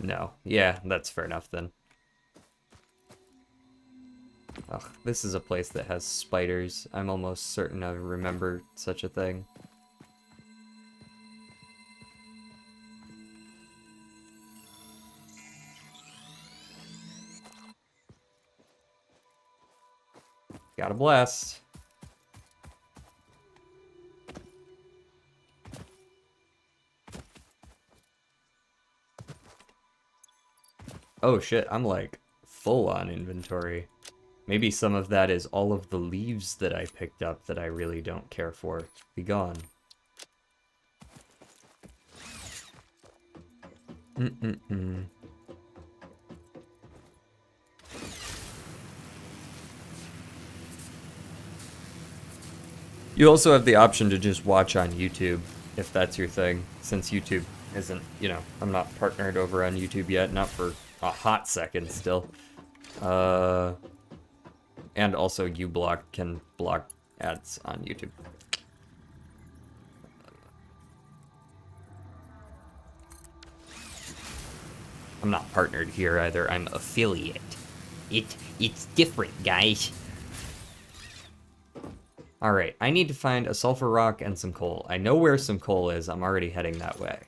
No. Yeah, that's fair enough then. Ugh, this is a place that has spiders. I'm almost certain I remember such a thing. Got a blast. Oh shit, I'm like full on inventory. Maybe some of that is all of the leaves that I picked up that I really don't care for. Be gone. Mm-mm-mm. You also have the option to just watch on YouTube, if that's your thing, since YouTube isn't, you know, I'm not partnered over on YouTube yet, not for a hot second still. And also uBlock can block ads on YouTube. I'm not partnered here either, I'm affiliate. It's different, guys. Alright, I need to find a sulfur rock and some coal. I know where some coal is, I'm already heading that way.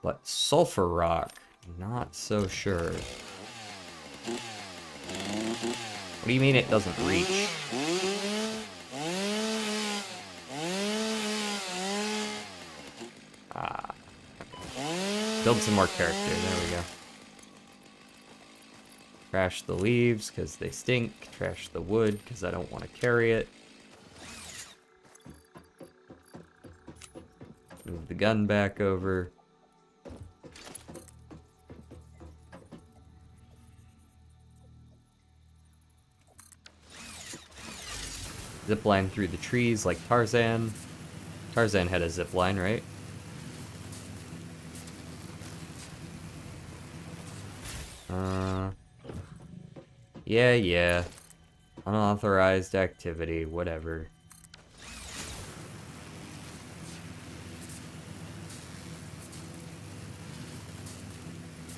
But sulfur rock, not so sure. What do you mean it doesn't reach? Ah. Okay. Build some more character, there we go. Trash the leaves, because they stink. Trash the wood, because I don't want to carry it. Move the gun back over. Zipline through the trees like Tarzan. Tarzan had a zipline, right? Yeah. Unauthorized activity, whatever.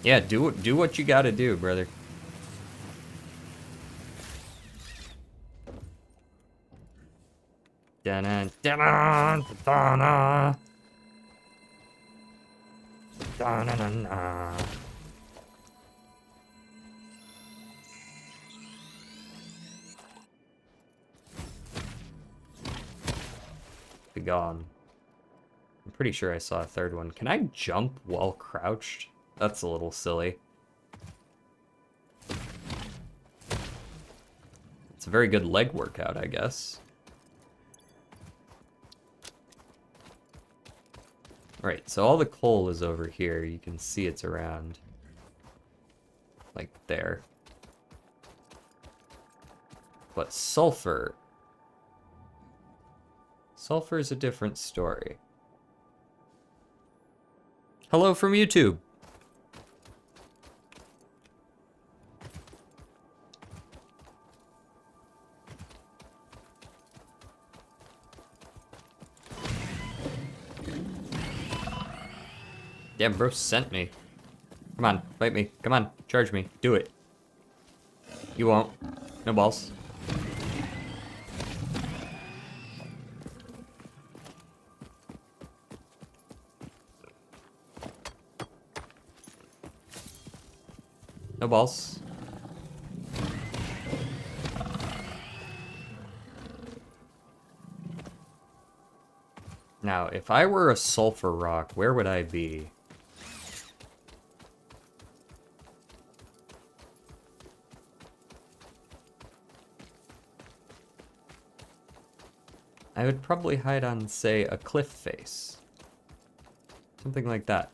Yeah, do what you gotta do, brother. Da-na, da-na, da-na. Da-na-na-na. Be gone. I'm pretty sure I saw a third one. Can I jump while crouched? That's a little silly. It's a very good leg workout, I guess. Right, so all the coal is over here. You can see it's around. Like there. But sulfur... Sulfur is a different story. Hello from YouTube! Damn, bro sent me. Come on, fight me. Come on, charge me. Do it. You won't. No balls. No balls. Now, if I were a sulfur rock, where would I be? I would probably hide on, say, a cliff face. Something like that.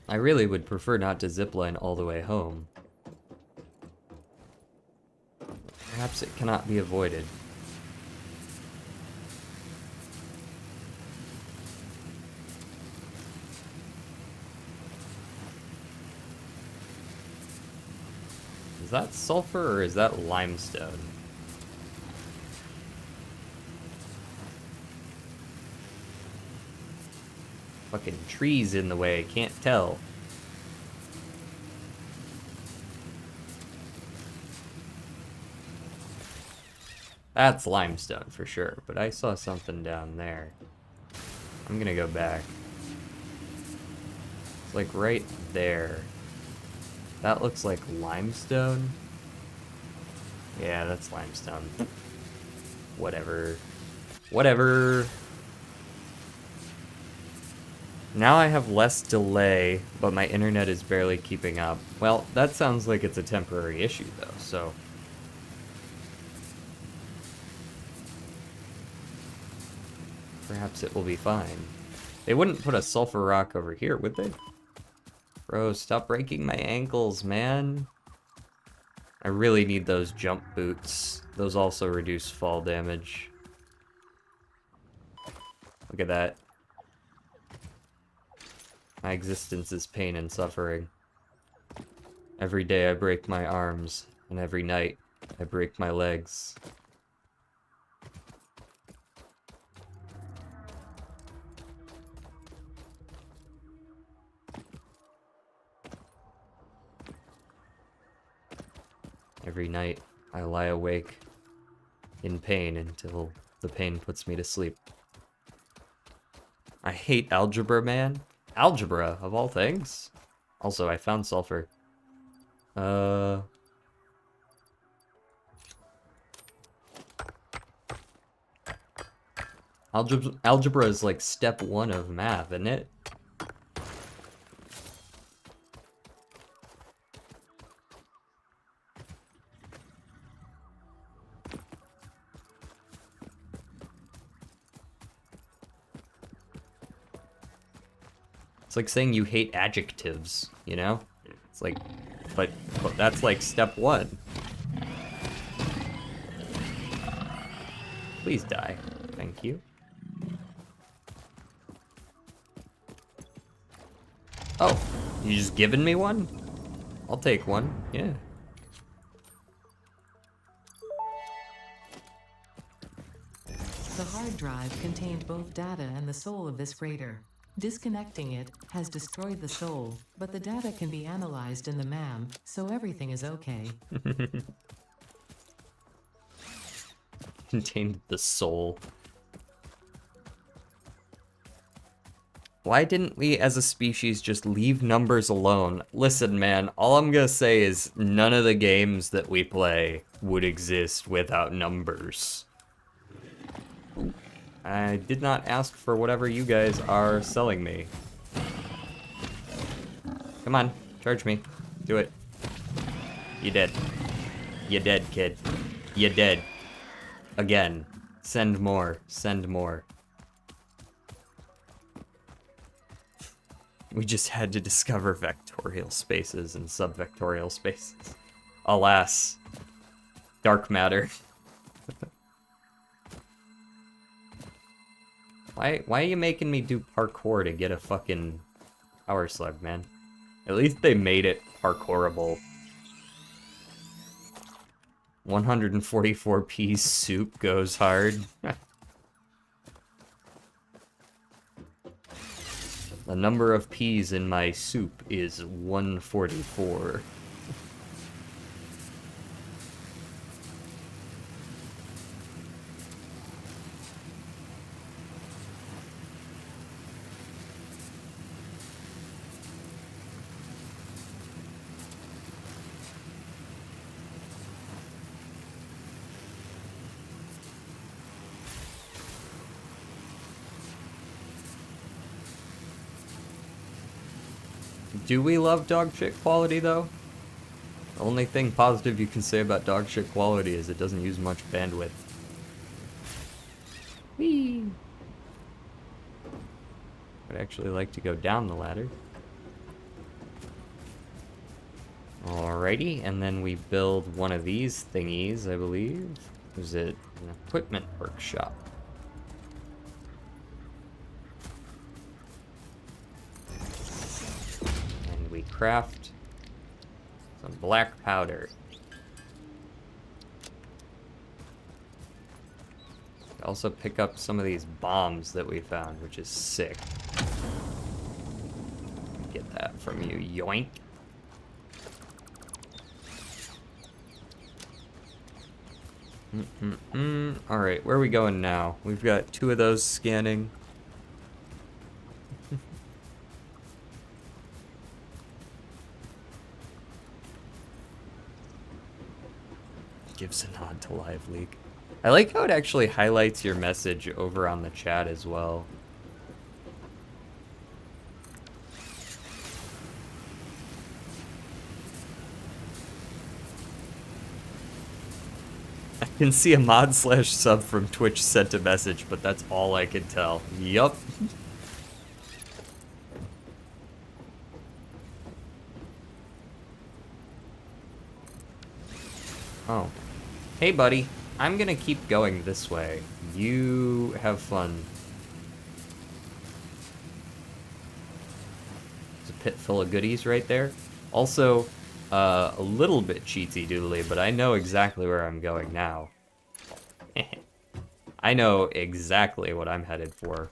I really would prefer not to zipline all the way home. Perhaps it cannot be avoided. Is that sulfur or is that limestone? Fucking trees in the way, can't tell. That's limestone for sure, but I saw something down there. I'm gonna go back. It's like right there. That looks like limestone. Yeah, that's limestone. Whatever. Whatever. Now I have less delay, but my internet is barely keeping up. Well, that sounds like it's a temporary issue though, so... perhaps it will be fine. They wouldn't put a sulfur rock over here, would they? Bro, stop breaking my ankles, man. I really need those jump boots. Those also reduce fall damage. Look at that. My existence is pain and suffering. Every day I break my arms, and every night I break my legs. Every night, I lie awake in pain until the pain puts me to sleep. I hate algebra, man. Algebra, of all things. Also, I found sulfur. Algebra is like step 1 of math, isn't it? It's like saying you hate adjectives, you know? It's like, but that's like step 1. Please die. Thank you. Oh, you just giving me one? I'll take one, yeah. The hard drive contained both data and the soul of this freighter. Disconnecting it has destroyed the soul, but the data can be analyzed in the MAM, so everything is okay. Contained the soul. Why didn't we as a species just leave numbers alone? Listen, man, all I'm gonna say is none of the games that we play would exist without numbers. I did not ask for whatever you guys are selling me. Come on, charge me. Do it. You dead. You dead, kid. You dead. Again. Send more. Send more. We just had to discover vectorial spaces and subvectorial spaces. Alas. Dark matter. Why are you making me do parkour to get a fucking power slug, man? At least they made it parkourable. 144 piece soup goes hard. The number of peas in my soup is 144. Do we love dog shit quality, though? The only thing positive you can say about dog shit quality is it doesn't use much bandwidth. Whee! I'd actually like to go down the ladder. Alrighty, and then we build one of these thingies, I believe. Is it an equipment workshop? And we craft some black powder. Also pick up some of these bombs that we found, which is sick. Get that from you, yoink. Alright, where are we going now? We've got 2 of those scanning. Gives a nod to Live Leak. I like how it actually highlights your message over on the chat as well. I can see a mod / sub from Twitch sent a message, but that's all I can tell. Yup. Oh. Hey, buddy. I'm gonna keep going this way. You have fun. There's a pit full of goodies right there. Also, a little bit cheatsy doodly, but I know exactly where I'm going now. I know exactly what I'm headed for.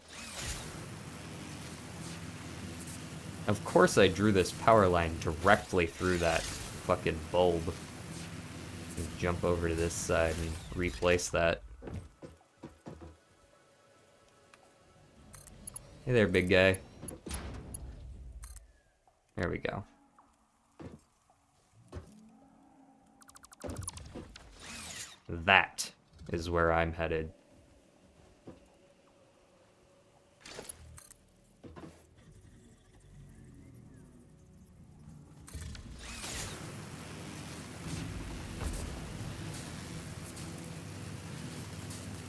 Of course I drew this power line directly through that fucking bulb. Jump over to this side and replace that. Hey there, big guy. There we go. That is where I'm headed.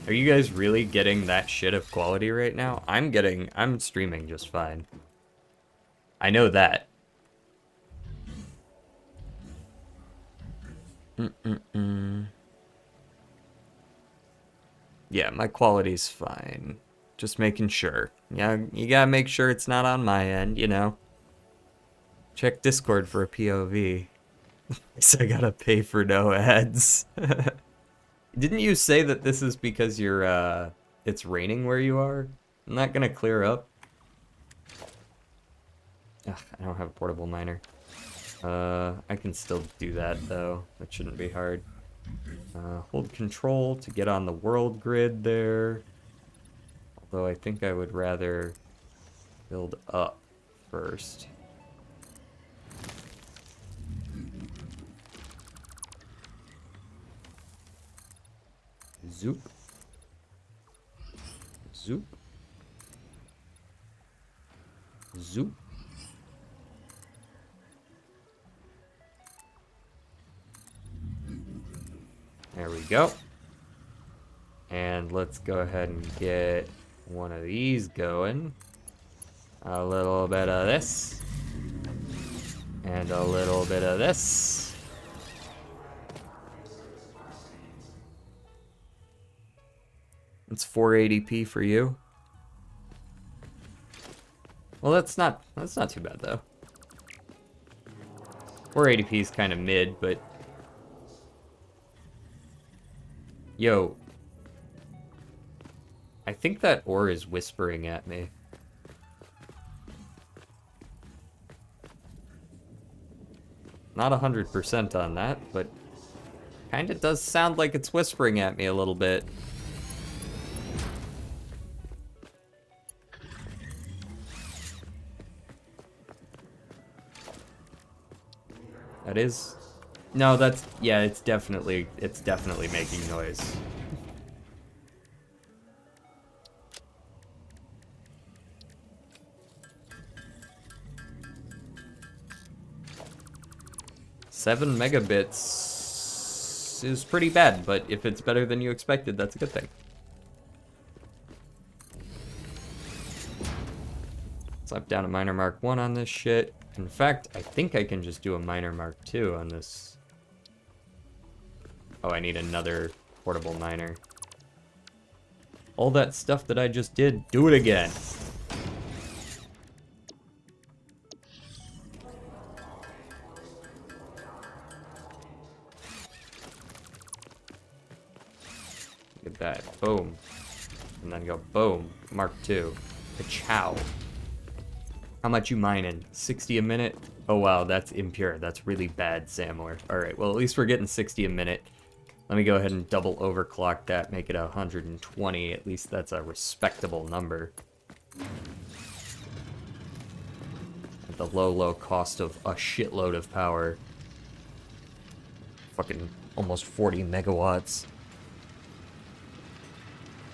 Are you guys really getting that shit of quality right now? I'm streaming just fine. I know that. Yeah, my quality's fine. Just making sure. Yeah, you gotta make sure it's not on my end, you know? Check Discord for a POV. Guess I gotta pay for no ads. Didn't you say that this is because you're, it's raining where you are? Isn't that gonna clear up? Ugh, I don't have a portable miner. I can still do that, though. That shouldn't be hard. Hold control to get on the world grid there. Although I think I would rather build up first. Zoop. Zoop. Zoop. There we go. And let's go ahead and get one of these going. A little bit of this. And a little bit of this. It's 480p for you. Well, that's not too bad though. 480p is kind of mid, but yo, I think that ore is whispering at me. Not 100% on that, but kind of does sound like it's whispering at me a little bit. That is... No, that's... Yeah, it's definitely making noise. Seven megabits is pretty bad, but if it's better than you expected, that's a good thing. Slap down a miner mark 1 on this shit. In fact, I think I can just do a miner mark 2 on this. Oh, I need another portable miner. All that stuff that I just did, do it again. Look at that, boom. And then go boom, mark 2. Ka-chow. How much you mining? 60 a minute? Oh wow, that's impure. That's really bad, Samler. Alright, well at least we're getting 60 a minute. Let me go ahead and double overclock that, make it 120. At least that's a respectable number. At the low cost of a shitload of power. Fucking almost 40 megawatts.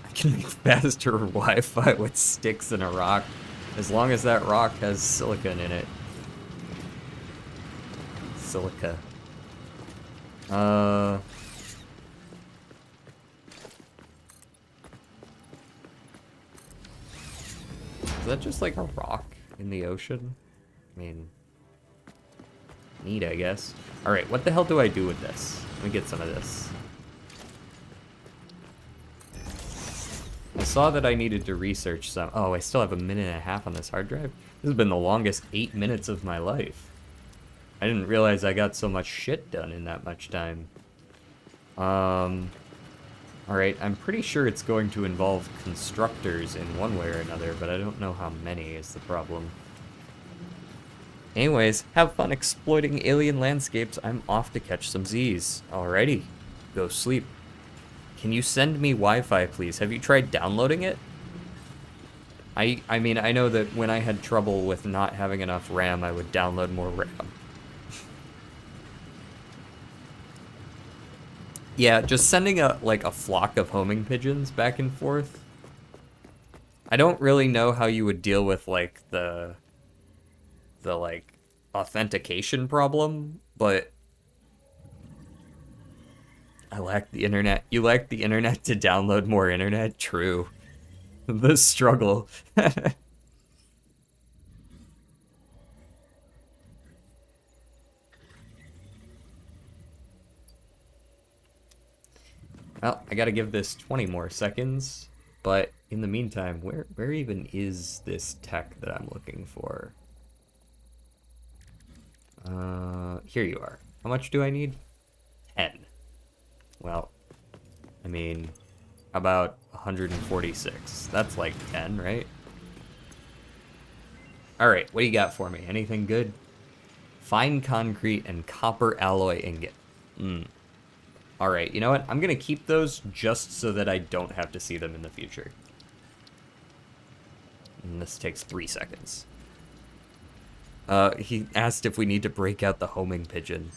I can make faster Wi-Fi with sticks and a rock. As long as that rock has silicon in it. Silica. Is that just like a rock in the ocean? I mean, neat, I guess. Alright, what the hell do I do with this? Let me get some of this. I saw that I needed to research some... Oh, I still have a minute and a half on this hard drive? This has been the longest 8 minutes of my life. I didn't realize I got so much shit done in that much time. Alright, I'm pretty sure it's going to involve constructors in one way or another, but I don't know how many is the problem. Anyways, have fun exploiting alien landscapes. I'm off to catch some Z's. Alrighty, go sleep. Can you send me Wi-Fi, please? Have you tried downloading it? I mean, I know that when I had trouble with not having enough RAM, I would download more RAM. Yeah, just sending a flock of homing pigeons back and forth. I don't really know how you would deal with like the authentication problem, but I lack the internet. You lack the internet to download more internet? True. The struggle. Well, I gotta give this 20 more seconds, but in the meantime, where even is this tech that I'm looking for? Here you are. How much do I need? 10. Well, I mean, about 146. That's like 10, right? Alright, what do you got for me? Anything good? Fine concrete and copper alloy ingot. Alright, you know what? I'm gonna keep those just so that I don't have to see them in the future. And this takes 3 seconds. He asked if we need to break out the homing pigeon.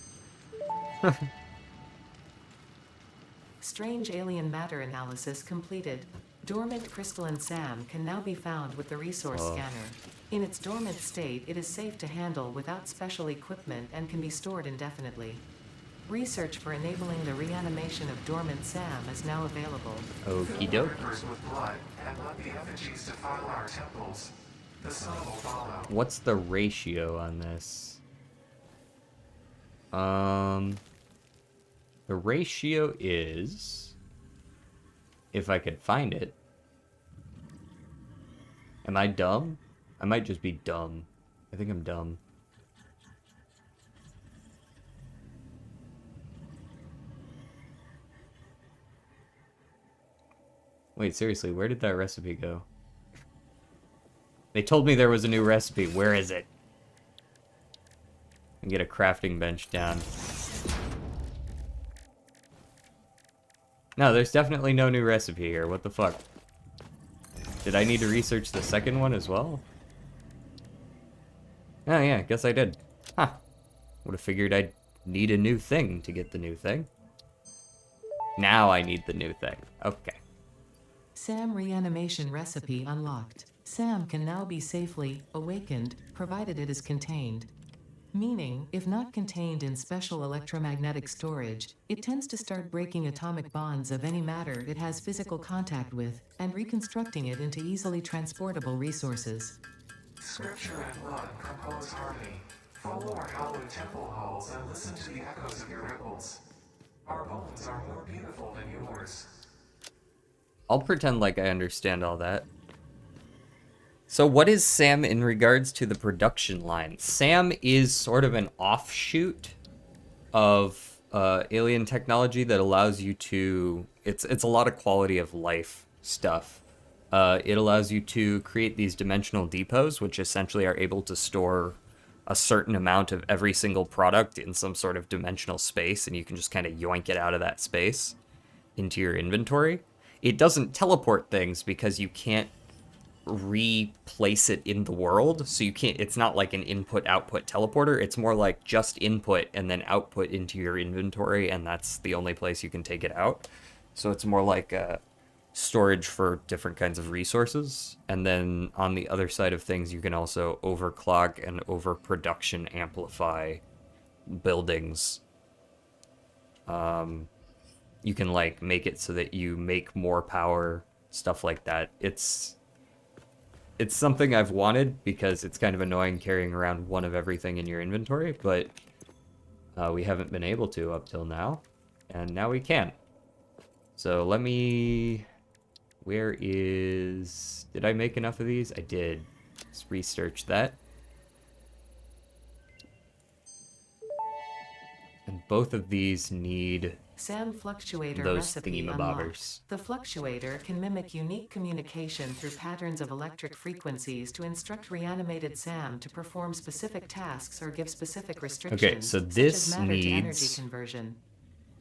Strange alien matter analysis completed. Dormant crystalline SAM can now be found with the resource scanner. In its dormant state, it is safe to handle without special equipment and can be stored indefinitely. Research for enabling the reanimation of dormant SAM is now available. Okie Fill doke. rivers with blood and let the effigies defile our temples. The sun will follow. What's the ratio on this? The ratio is, if I could find it. Am I dumb? I might just be dumb. I think I'm dumb. Wait, seriously, where did that recipe go? They told me there was a new recipe. Where is it? And get a crafting bench down. No, there's definitely no new recipe here. What the fuck? Did I need to research the second one as well? Oh yeah, guess I did. Huh. Would have figured I'd need a new thing to get the new thing. Now I need the new thing. Okay. SAM reanimation recipe unlocked. SAM can now be safely awakened, provided it is contained. Meaning, if not contained in special electromagnetic storage, it tends to start breaking atomic bonds of any matter it has physical contact with, and reconstructing it into easily transportable resources. Scripture and blood compose harmony. Follow our hallowed temple halls and listen to the echoes of your ripples. Our bones are more beautiful than yours. I'll pretend like I understand all that. So what is SAM in regards to the production line? SAM is sort of an offshoot of alien technology that allows you to... It's a lot of quality of life stuff. It allows you to create these dimensional depots, which essentially are able to store a certain amount of every single product in some sort of dimensional space, and you can just kind of yoink it out of that space into your inventory. It doesn't teleport things because you can't replace it in the world, so you can't. It's not like an input-output teleporter. It's more like just input and then output into your inventory, and that's the only place you can take it out. So it's more like storage for different kinds of resources. And then on the other side of things, you can also overclock and overproduction amplify buildings. You can like make it so that you make more power, stuff like that. It's something I've wanted because it's kind of annoying carrying around one of everything in your inventory, but we haven't been able to up till now, and now we can. So let me... Where is... Did I make enough of these? I did. Let's research that. And both of these need... SAM fluctuator those recipe thingamabobbers. unlocked. The fluctuator can mimic unique communication through patterns of electric frequencies to instruct reanimated SAM to perform specific tasks or give specific restrictions, Okay, so such this as matter to energy needs conversion.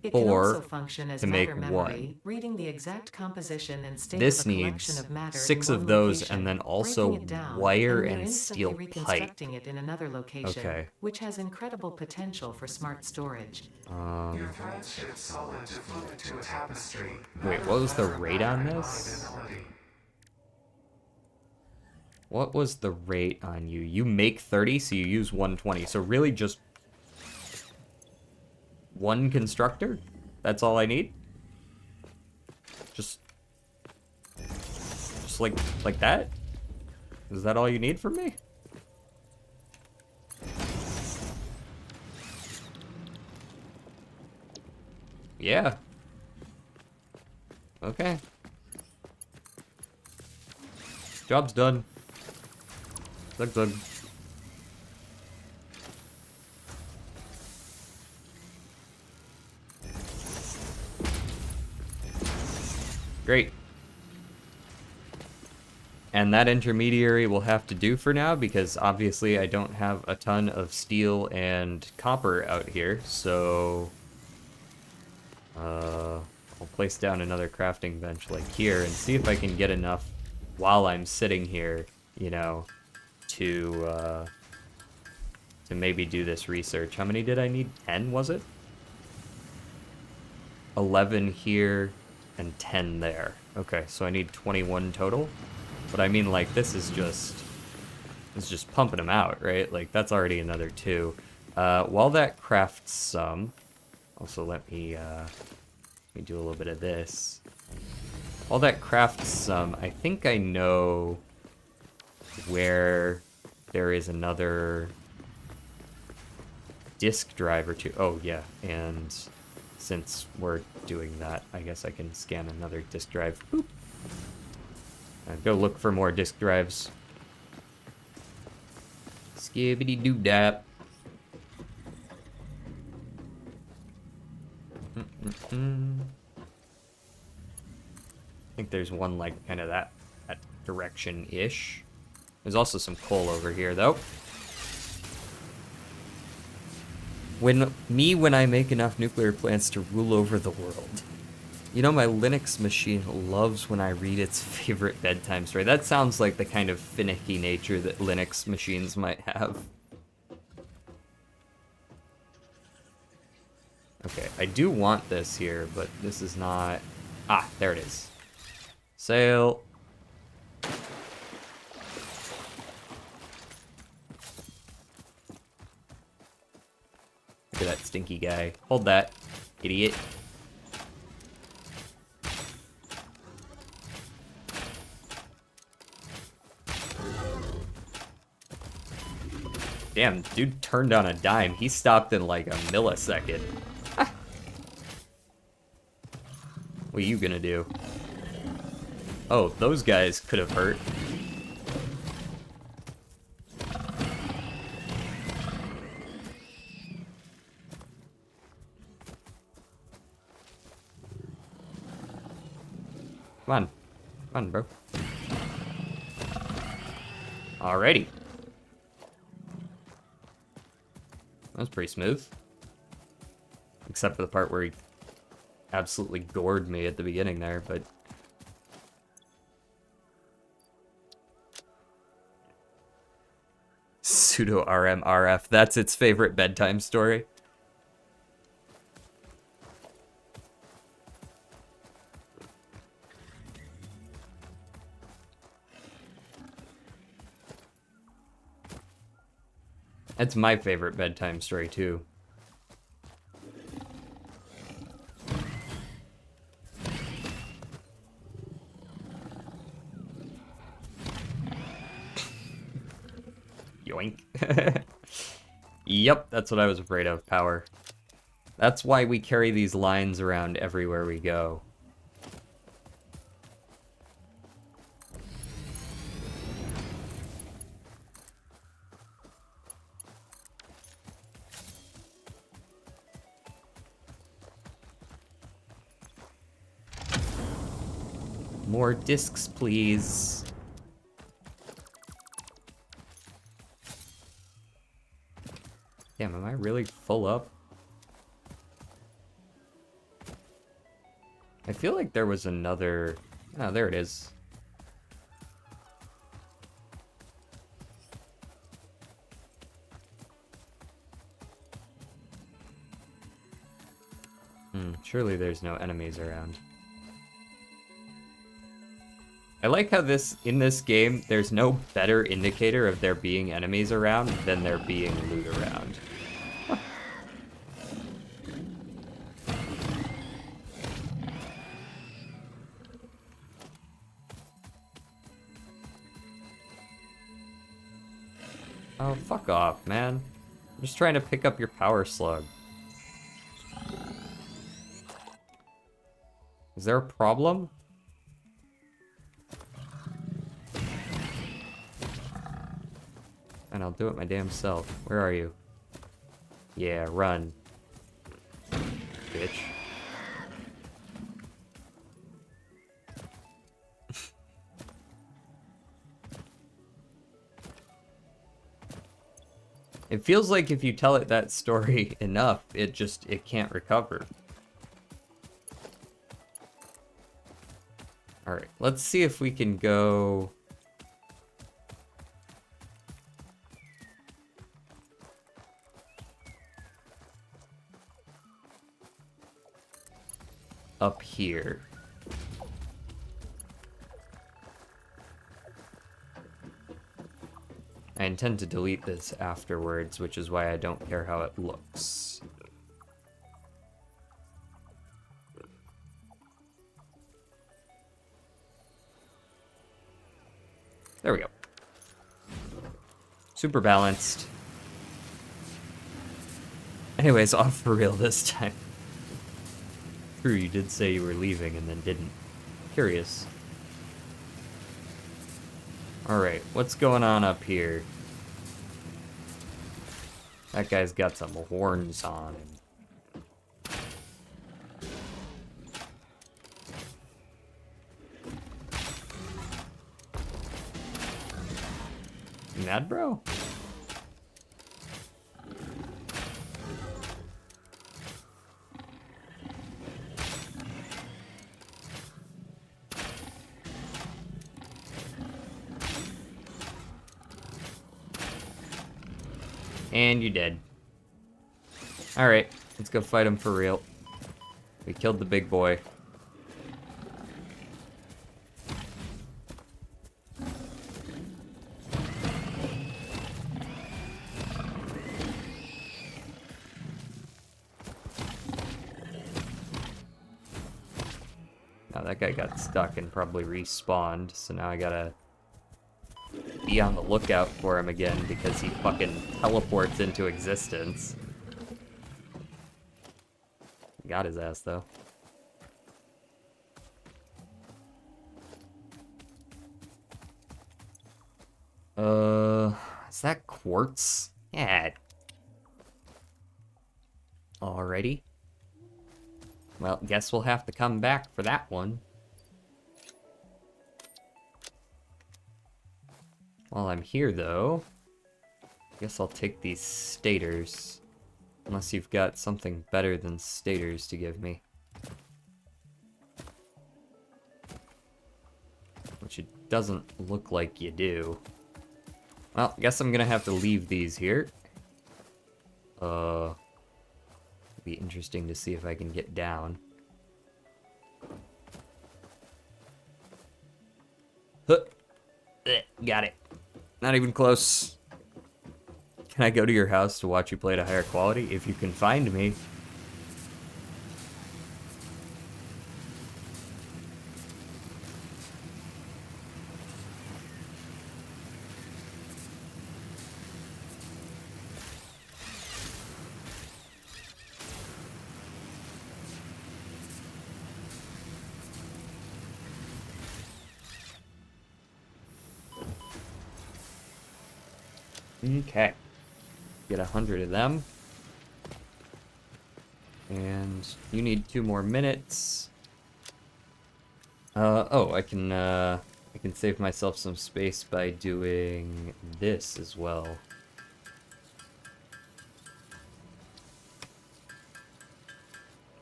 It can 4 also function as to make matter memory, 1. reading the exact composition and state This of a collection needs of matter 6 in of one those, location, and then also breaking it down, wire and and near steel instantly pipe. reconstructing it in another location, Okay. which has incredible potential for smart storage. Your threads shift solid to fluid to a tapestry. Wait, what was the rate on this? What was the rate on you? You make 30, so you use 120. So really just one constructor? That's all I need? Just like that? Is that all you need from me? Yeah. Okay. Job's done. Zug zug. Great. And that intermediary will have to do for now, because obviously I don't have a ton of steel and copper out here, so... I'll place down another crafting bench like here and see if I can get enough while I'm sitting here you know, to maybe do this research. How many did I need? 10, was it? 11 here and 10 there. Okay, so I need 21 total. But I mean, like, this is just pumping them out, right? Like, that's already another 2. While that crafts some, also let me do a little bit of this. While that crafts some, I think I know where there is another disk drive or 2. Oh, yeah, and since we're doing that, I guess I can scan another disk drive. Boop. Go look for more disk drives. Skibbity-doo-dap. I think there's one, like, kind of that direction-ish. There's also some coal over here, though. When I make enough nuclear plants to rule over the world. You know, my Linux machine loves when I read its favorite bedtime story. That sounds like the kind of finicky nature that Linux machines might have. Okay, I do want this here, but this is not... Ah, there it is. Sail. Look at that stinky guy. Hold that, idiot. Damn, dude turned on a dime. He stopped in like a millisecond. What are you gonna do? Oh, those guys could have hurt. Come on. Come on, bro. Alrighty. That was pretty smooth. Except for the part where he absolutely gored me at the beginning there, but... Pseudo RMRF, that's its favorite bedtime story. That's my favorite bedtime story, too. Yoink. Yep, that's what I was afraid of, power. That's why we carry these lines around everywhere we go. More discs, please. Damn, am I really full up? I feel like there was another... Oh, there it is. Surely there's no enemies around. I like how in this game, there's no better indicator of there being enemies around than there being loot around. Oh, fuck off, man. I'm just trying to pick up your power slug. Is there a problem? And I'll do it my damn self. Where are you? Yeah, run. Bitch. It feels like if you tell it that story enough, it can't recover. Alright, let's see if we can go... up here. I intend to delete this afterwards, which is why I don't care how it looks. There we go. Super balanced. Anyways, off for real this time. True, you did say you were leaving and then didn't. Curious. Alright, what's going on up here? That guy's got some horns on him. You mad, bro? And you dead. Alright, let's go fight him for real. We killed the big boy. Now that guy got stuck and probably respawned, so now I gotta be on the lookout for him again because he fucking teleports into existence. Got his ass though. Is that quartz? Yeah. Alrighty. Well, guess we'll have to come back for that one. While I'm here, though, I guess I'll take these stators. Unless you've got something better than stators to give me. Which it doesn't look like you do. Well, guess I'm gonna have to leave these here. It'll be interesting to see if I can get down. Huh. Got it. Not even close. Can I go to your house to watch you play at a higher quality? If you can find me. Okay. Get 100 of them. And you need 2 more minutes. Oh, I can save myself some space by doing this as well.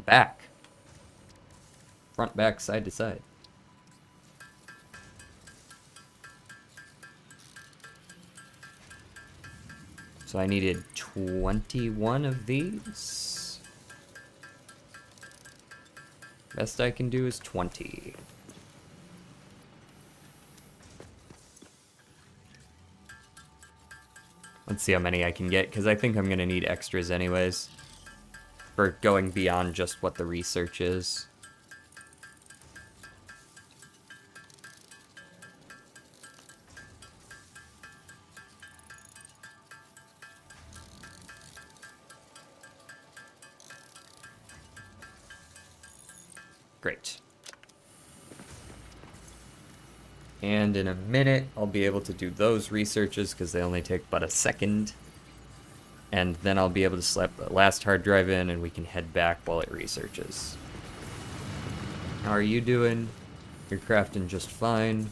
Back. Front, back, side to side. So I needed 21 of these. Best I can do is 20. Let's see how many I can get, because I think I'm going to need extras anyways. For going beyond just what the research is. Great. And in a minute, I'll be able to do those researches because they only take but a second. And then I'll be able to slap the last hard drive in and we can head back while it researches. How are you doing? You're crafting just fine.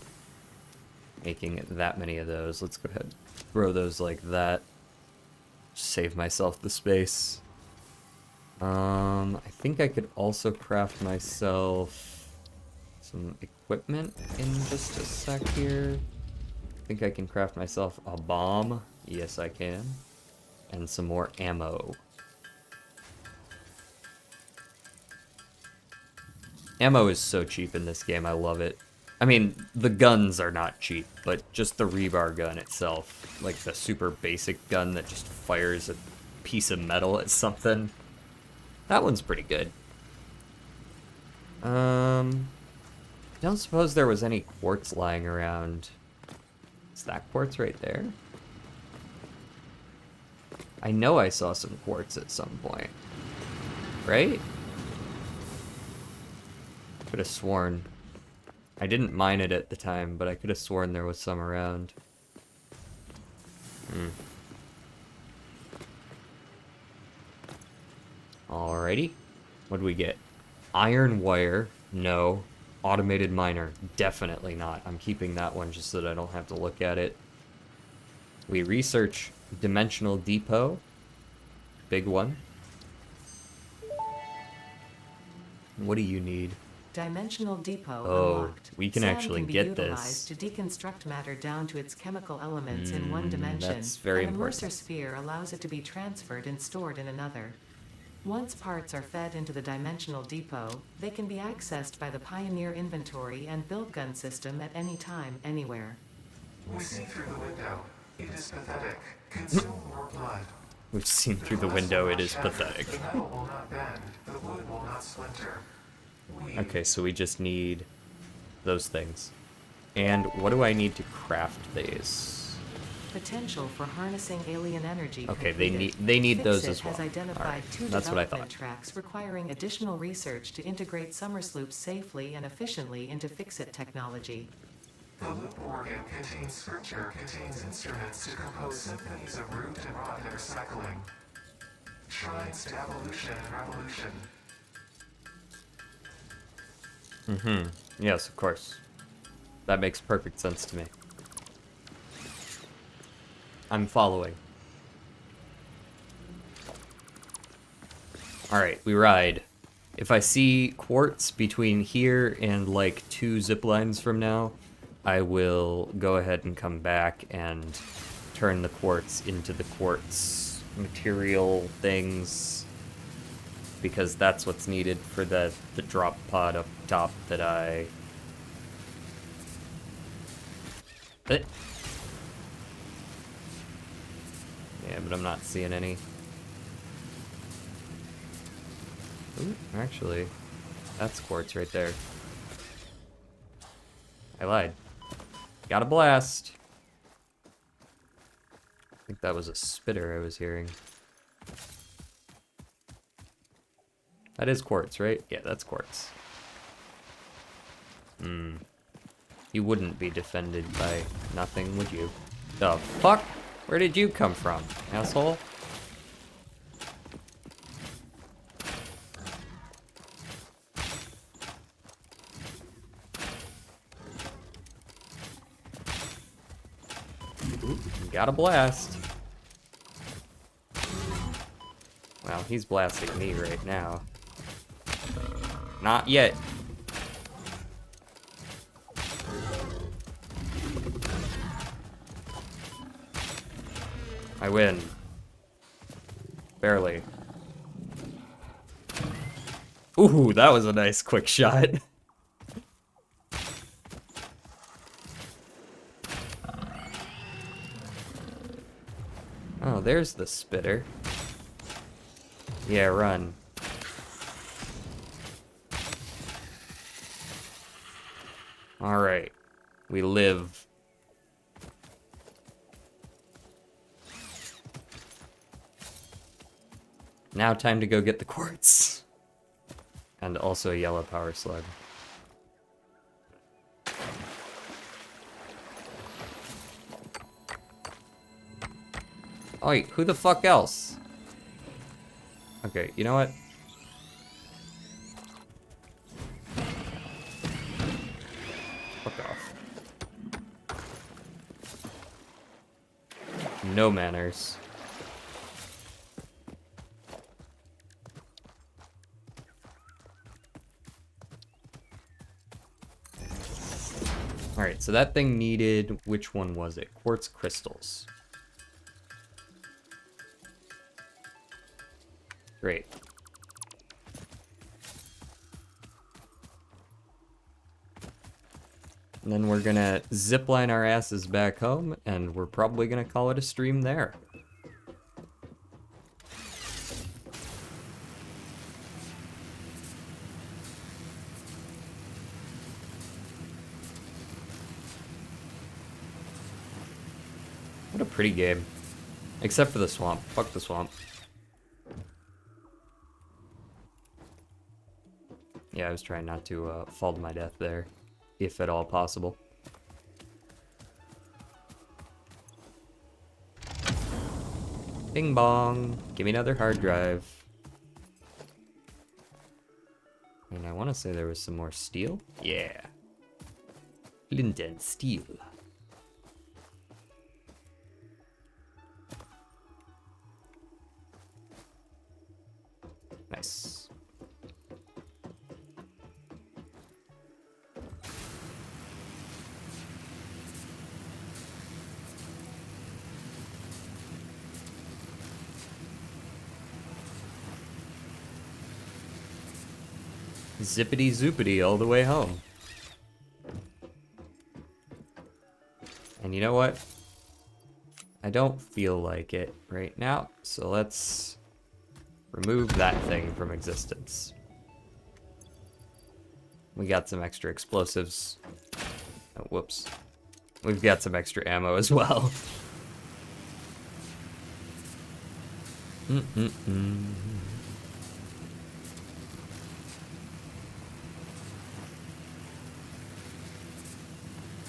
Making that many of those. Let's go ahead and throw those like that. Save myself the space. I think I could also craft myself some equipment in just a sec here. I think I can craft myself a bomb. Yes, I can. And some more ammo. Ammo is so cheap in this game, I love it. I mean, the guns are not cheap, but just the rebar gun itself, like the super basic gun that just fires a piece of metal at something, that one's pretty good. Don't suppose there was any quartz lying around. Is that quartz right there? I know I saw some quartz at some point. Right? Could have sworn. I didn't mine it at the time, but I could have sworn there was some around. Alrighty. What do we get? Iron wire. No. Automated miner. Definitely not. I'm keeping that one just so that I don't have to look at it. We research dimensional depot. Big one. What do you need? Dimensional depot Oh, unlocked. we can Sand actually can be get utilized this. to deconstruct matter down to its chemical elements in one dimension. That's very and a Mercer important. sphere allows it to be transferred and stored in another. Once parts are fed into the dimensional depot, they can be accessed by the Pioneer inventory and build gun system at any time, anywhere. We see through the window. It is pathetic. Consume more blood. We've seen through the glass window, will it not is shatter, pathetic. The metal will not bend. The wood will not splinter. Okay, so we just need those things. And what do I need to craft these? Potential for harnessing alien energy. Okay, completed. they need those Fixit as well. has identified Alright, two that's what I development thought. tracks requiring additional research to integrate summer sloops safely and efficiently into Fixit technology. The loop organ contains scripture, contains instruments to compose symphonies of root and rod that are cycling. Shrines to evolution and revolution. Yes, of course. That makes perfect sense to me. I'm following. Alright, we ride. If I see quartz between here and like 2 zip lines from now, I will go ahead and come back and turn the quartz into the quartz material things, because that's what's needed for the drop pod up top that I... Yeah, but I'm not seeing any. Ooh, actually, that's quartz right there. I lied. Got a blast. I think that was a spitter I was hearing. That is quartz, right? Yeah, that's quartz. You wouldn't be defended by nothing, would you? The fuck? Where did you come from, asshole? Ooh, got a blast. Well, he's blasting me right now. Not yet. I win. Barely. Ooh, that was a nice quick shot. Oh, there's the spitter. Yeah, run. Alright. We live. Now time to go get the quartz. And also a yellow power slug. Oh wait, who the fuck else? Okay, you know what? Fuck off. No manners. Alright, so that thing needed, which one was it? Quartz crystals. Great. And then we're gonna zipline our asses back home, and we're probably gonna call it a stream there. What a pretty game. Except for the swamp. Fuck the swamp. Yeah, I was trying not to fall to my death there, if at all possible. Bing bong. Give me another hard drive. And I want to say there was some more steel. Yeah. Flint and steel. Nice. Zippity zoopity all the way home. And you know what? I don't feel like it right now, so let's remove that thing from existence. We got some extra explosives. Oh, whoops. We've got some extra ammo as well.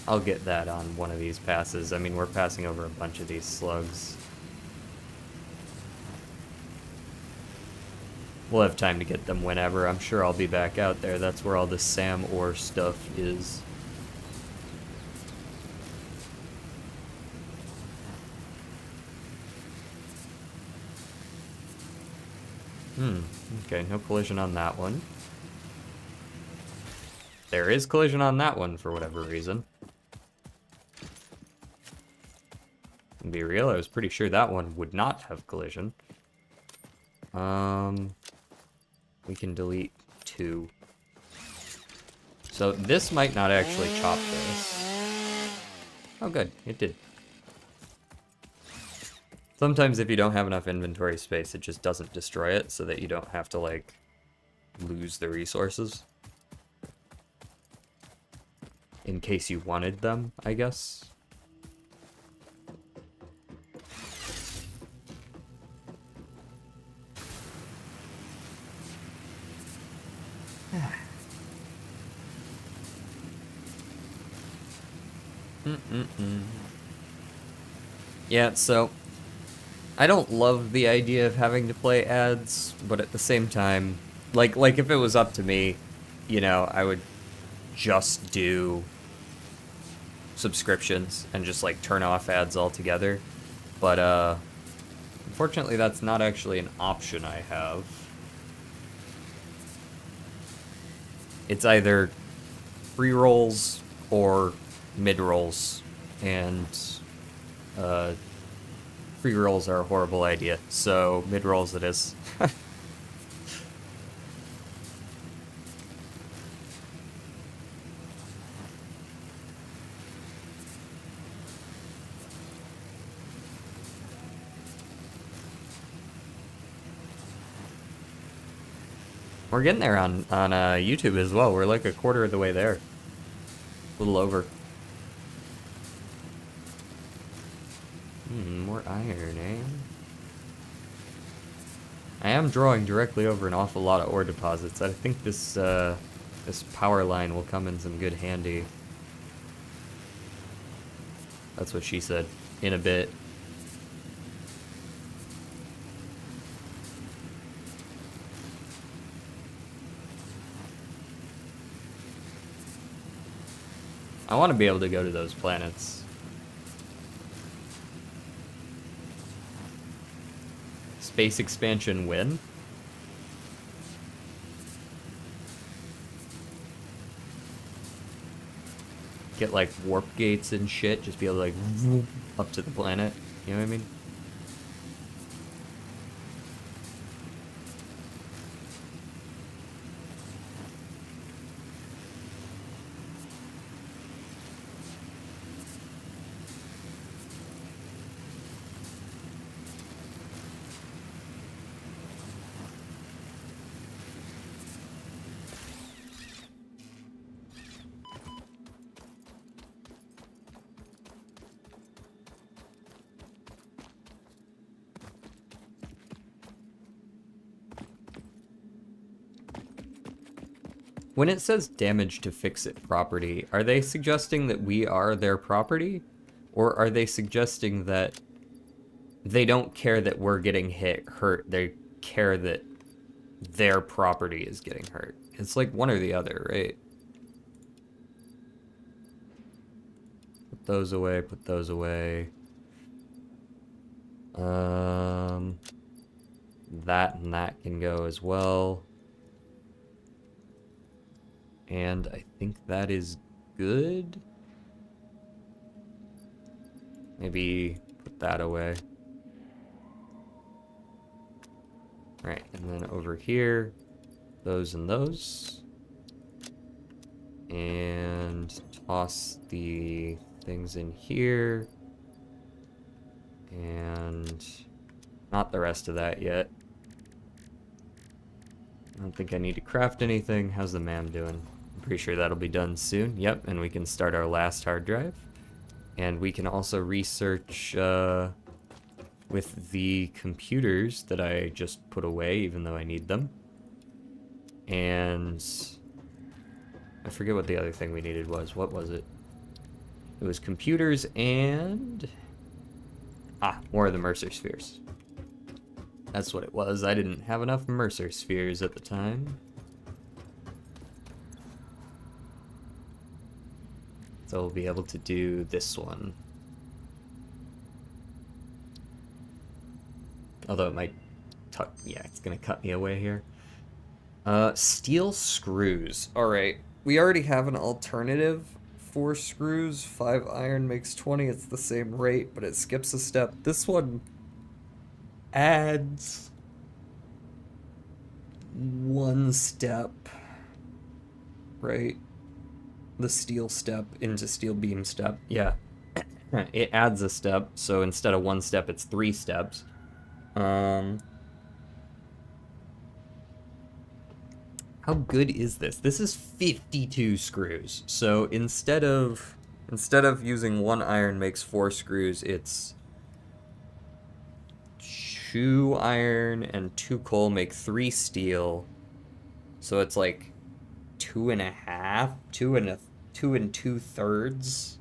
I'll get that on one of these passes. I mean, we're passing over a bunch of these slugs. We'll have time to get them whenever. I'm sure I'll be back out there. That's where all the SAM ore stuff is. Okay, no collision on that one. There is collision on that one for whatever reason. To be real, I was pretty sure that one would not have collision. We can delete 2. So this might not actually chop this. Oh good, it did. Sometimes if you don't have enough inventory space, it just doesn't destroy it so that you don't have to, like, lose the resources. In case you wanted them, I guess. Yeah, so I don't love the idea of having to play ads, but at the same time, like if it was up to me, you know, I would just do subscriptions and just like turn off ads altogether. But unfortunately that's not actually an option I have. It's either pre-rolls or mid-rolls, and pre-rolls are a horrible idea, so mid-rolls it is. We're getting there on YouTube as well. We're like a quarter of the way there. A little over. More iron, eh? I am drawing directly over an awful lot of ore deposits. I think this this power line will come in some good handy. That's what she said. In a bit. I want to be able to go to those planets. Space expansion win? Get like warp gates and shit, just be able to like whoop up to the planet. You know what I mean? When it says damage to fix-it property, are they suggesting that we are their property? Or are they suggesting that they don't care that we're getting hurt, they care that their property is getting hurt? It's like one or the other, right? Put those away, put those away. That and that can go as well. And I think that is good. Maybe put that away. Right, and then over here, those and those. And toss the things in here. And not the rest of that yet. I don't think I need to craft anything. How's the MAM doing? I'm pretty sure that'll be done soon. Yep, and we can start our last hard drive. And we can also research with the computers that I just put away, even though I need them. And I forget what the other thing we needed was. What was it? It was computers and... more of the Mercer spheres. That's what it was. I didn't have enough Mercer spheres at the time. So we'll be able to do this one. Although it might... yeah, it's gonna cut me away here. Steel screws. Alright. We already have an alternative. 4 screws, 5 iron makes 20. It's the same rate, but it skips a step. This one adds 1 step, right? The steel step into steel beam step. Yeah. It adds a step, so instead of 1 step, it's 3 steps. How good is this? This is 52 screws. So instead of using 1 iron makes 4 screws, it's 2 iron and 2 coal make 3 steel. So it's like 2.5, 2 2/3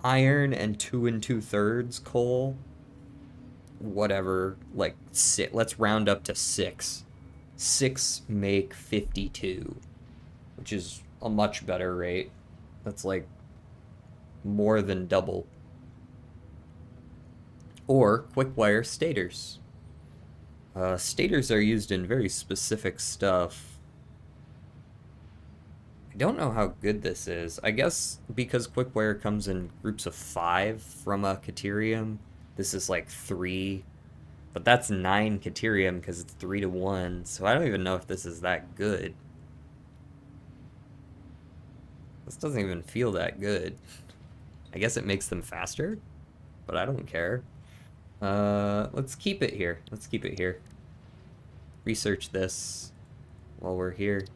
iron and 2 2/3 coal. Whatever, like let's round up to 6. 6 make 52, which is a much better rate. That's like more than double. Or quick wire stators. Stators are used in very specific stuff. I don't know how good this is. I guess because quick wire comes in groups of 5 from a Caterium, this is like 3. But that's 9 Caterium because it's 3 to 1, so I don't even know if this is that good. This doesn't even feel that good. I guess it makes them faster, but I don't care. Let's keep it here. Let's keep it here. Research this while we're here.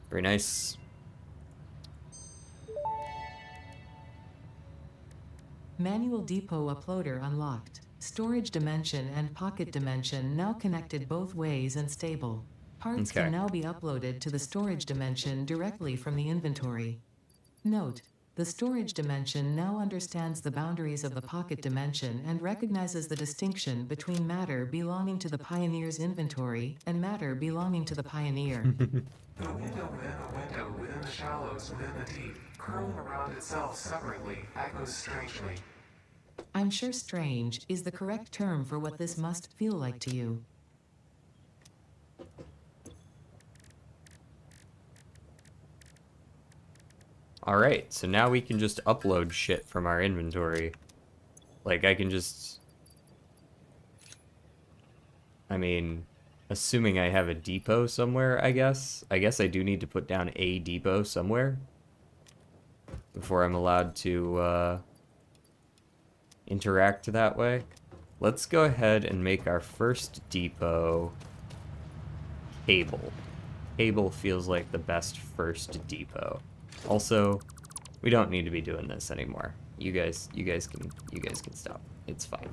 Very nice. Manual depot uploader unlocked. Storage dimension and pocket dimension now connected both ways and stable. Parts Okay. can now be uploaded to the storage dimension directly from the inventory. Note: the storage dimension now understands the boundaries of the pocket dimension and recognizes the distinction between matter belonging to the Pioneer's inventory and matter belonging to the Pioneer. The window within the window within the shallows within the deep, curling around itself separately, echoes strangely. I'm sure strange is the correct term for what this must feel like to you. Alright, so now we can just upload shit from our inventory. Like, I can just... I mean, assuming I have a depot somewhere, I guess. I guess I do need to put down a depot somewhere before I'm allowed to interact that way. Let's go ahead and make our first depot cable. Cable feels like the best first depot. Also, we don't need to be doing this anymore. You guys can stop. It's fine.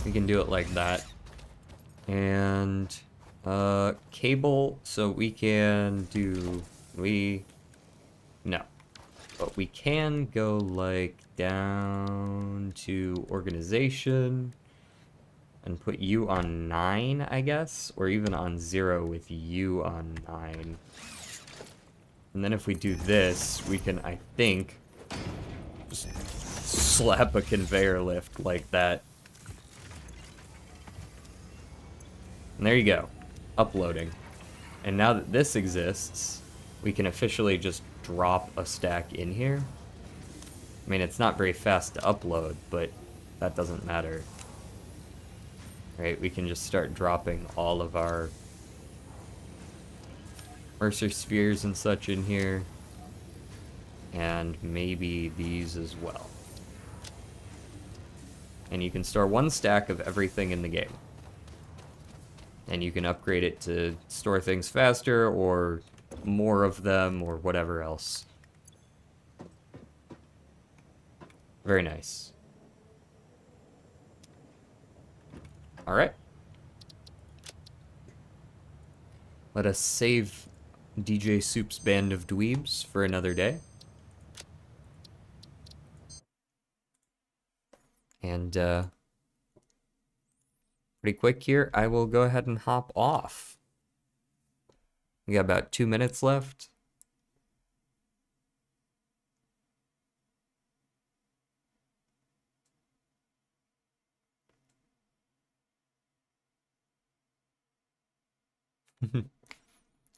We can do it like that. And cable, so we can do no. But we can go like down to organization and put you on 9, I guess, or even on 0 with you on 9. And then if we do this, we can, I think, just slap a conveyor lift like that. And there you go, uploading. And now that this exists, we can officially just drop a stack in here. I mean, it's not very fast to upload, but that doesn't matter. Right, we can just start dropping all of our Mercer spheres and such in here. And maybe these as well. And you can store 1 stack of everything in the game. And you can upgrade it to store things faster or more of them or whatever else. Very nice. All right. Let us save DJ Soup's Band of Dweebs for another day. And pretty quick here, I will go ahead and hop off. We got about 2 minutes left.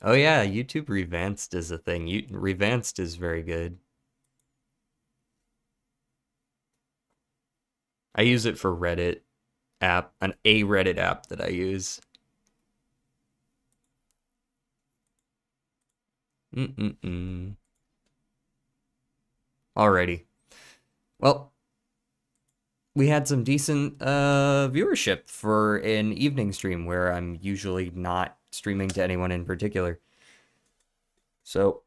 Oh yeah, YouTube Revanced is a thing. Revanced is very good. I use it for Reddit app, a Reddit app that I use. Alrighty. Well, we had some decent viewership for an evening stream where I'm usually not streaming to anyone in particular. So,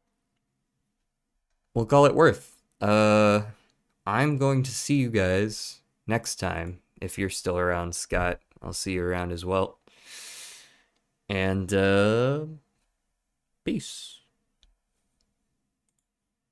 we'll call it worth. I'm going to see you guys next time. If you're still around, Scott, I'll see you around as well. And, peace.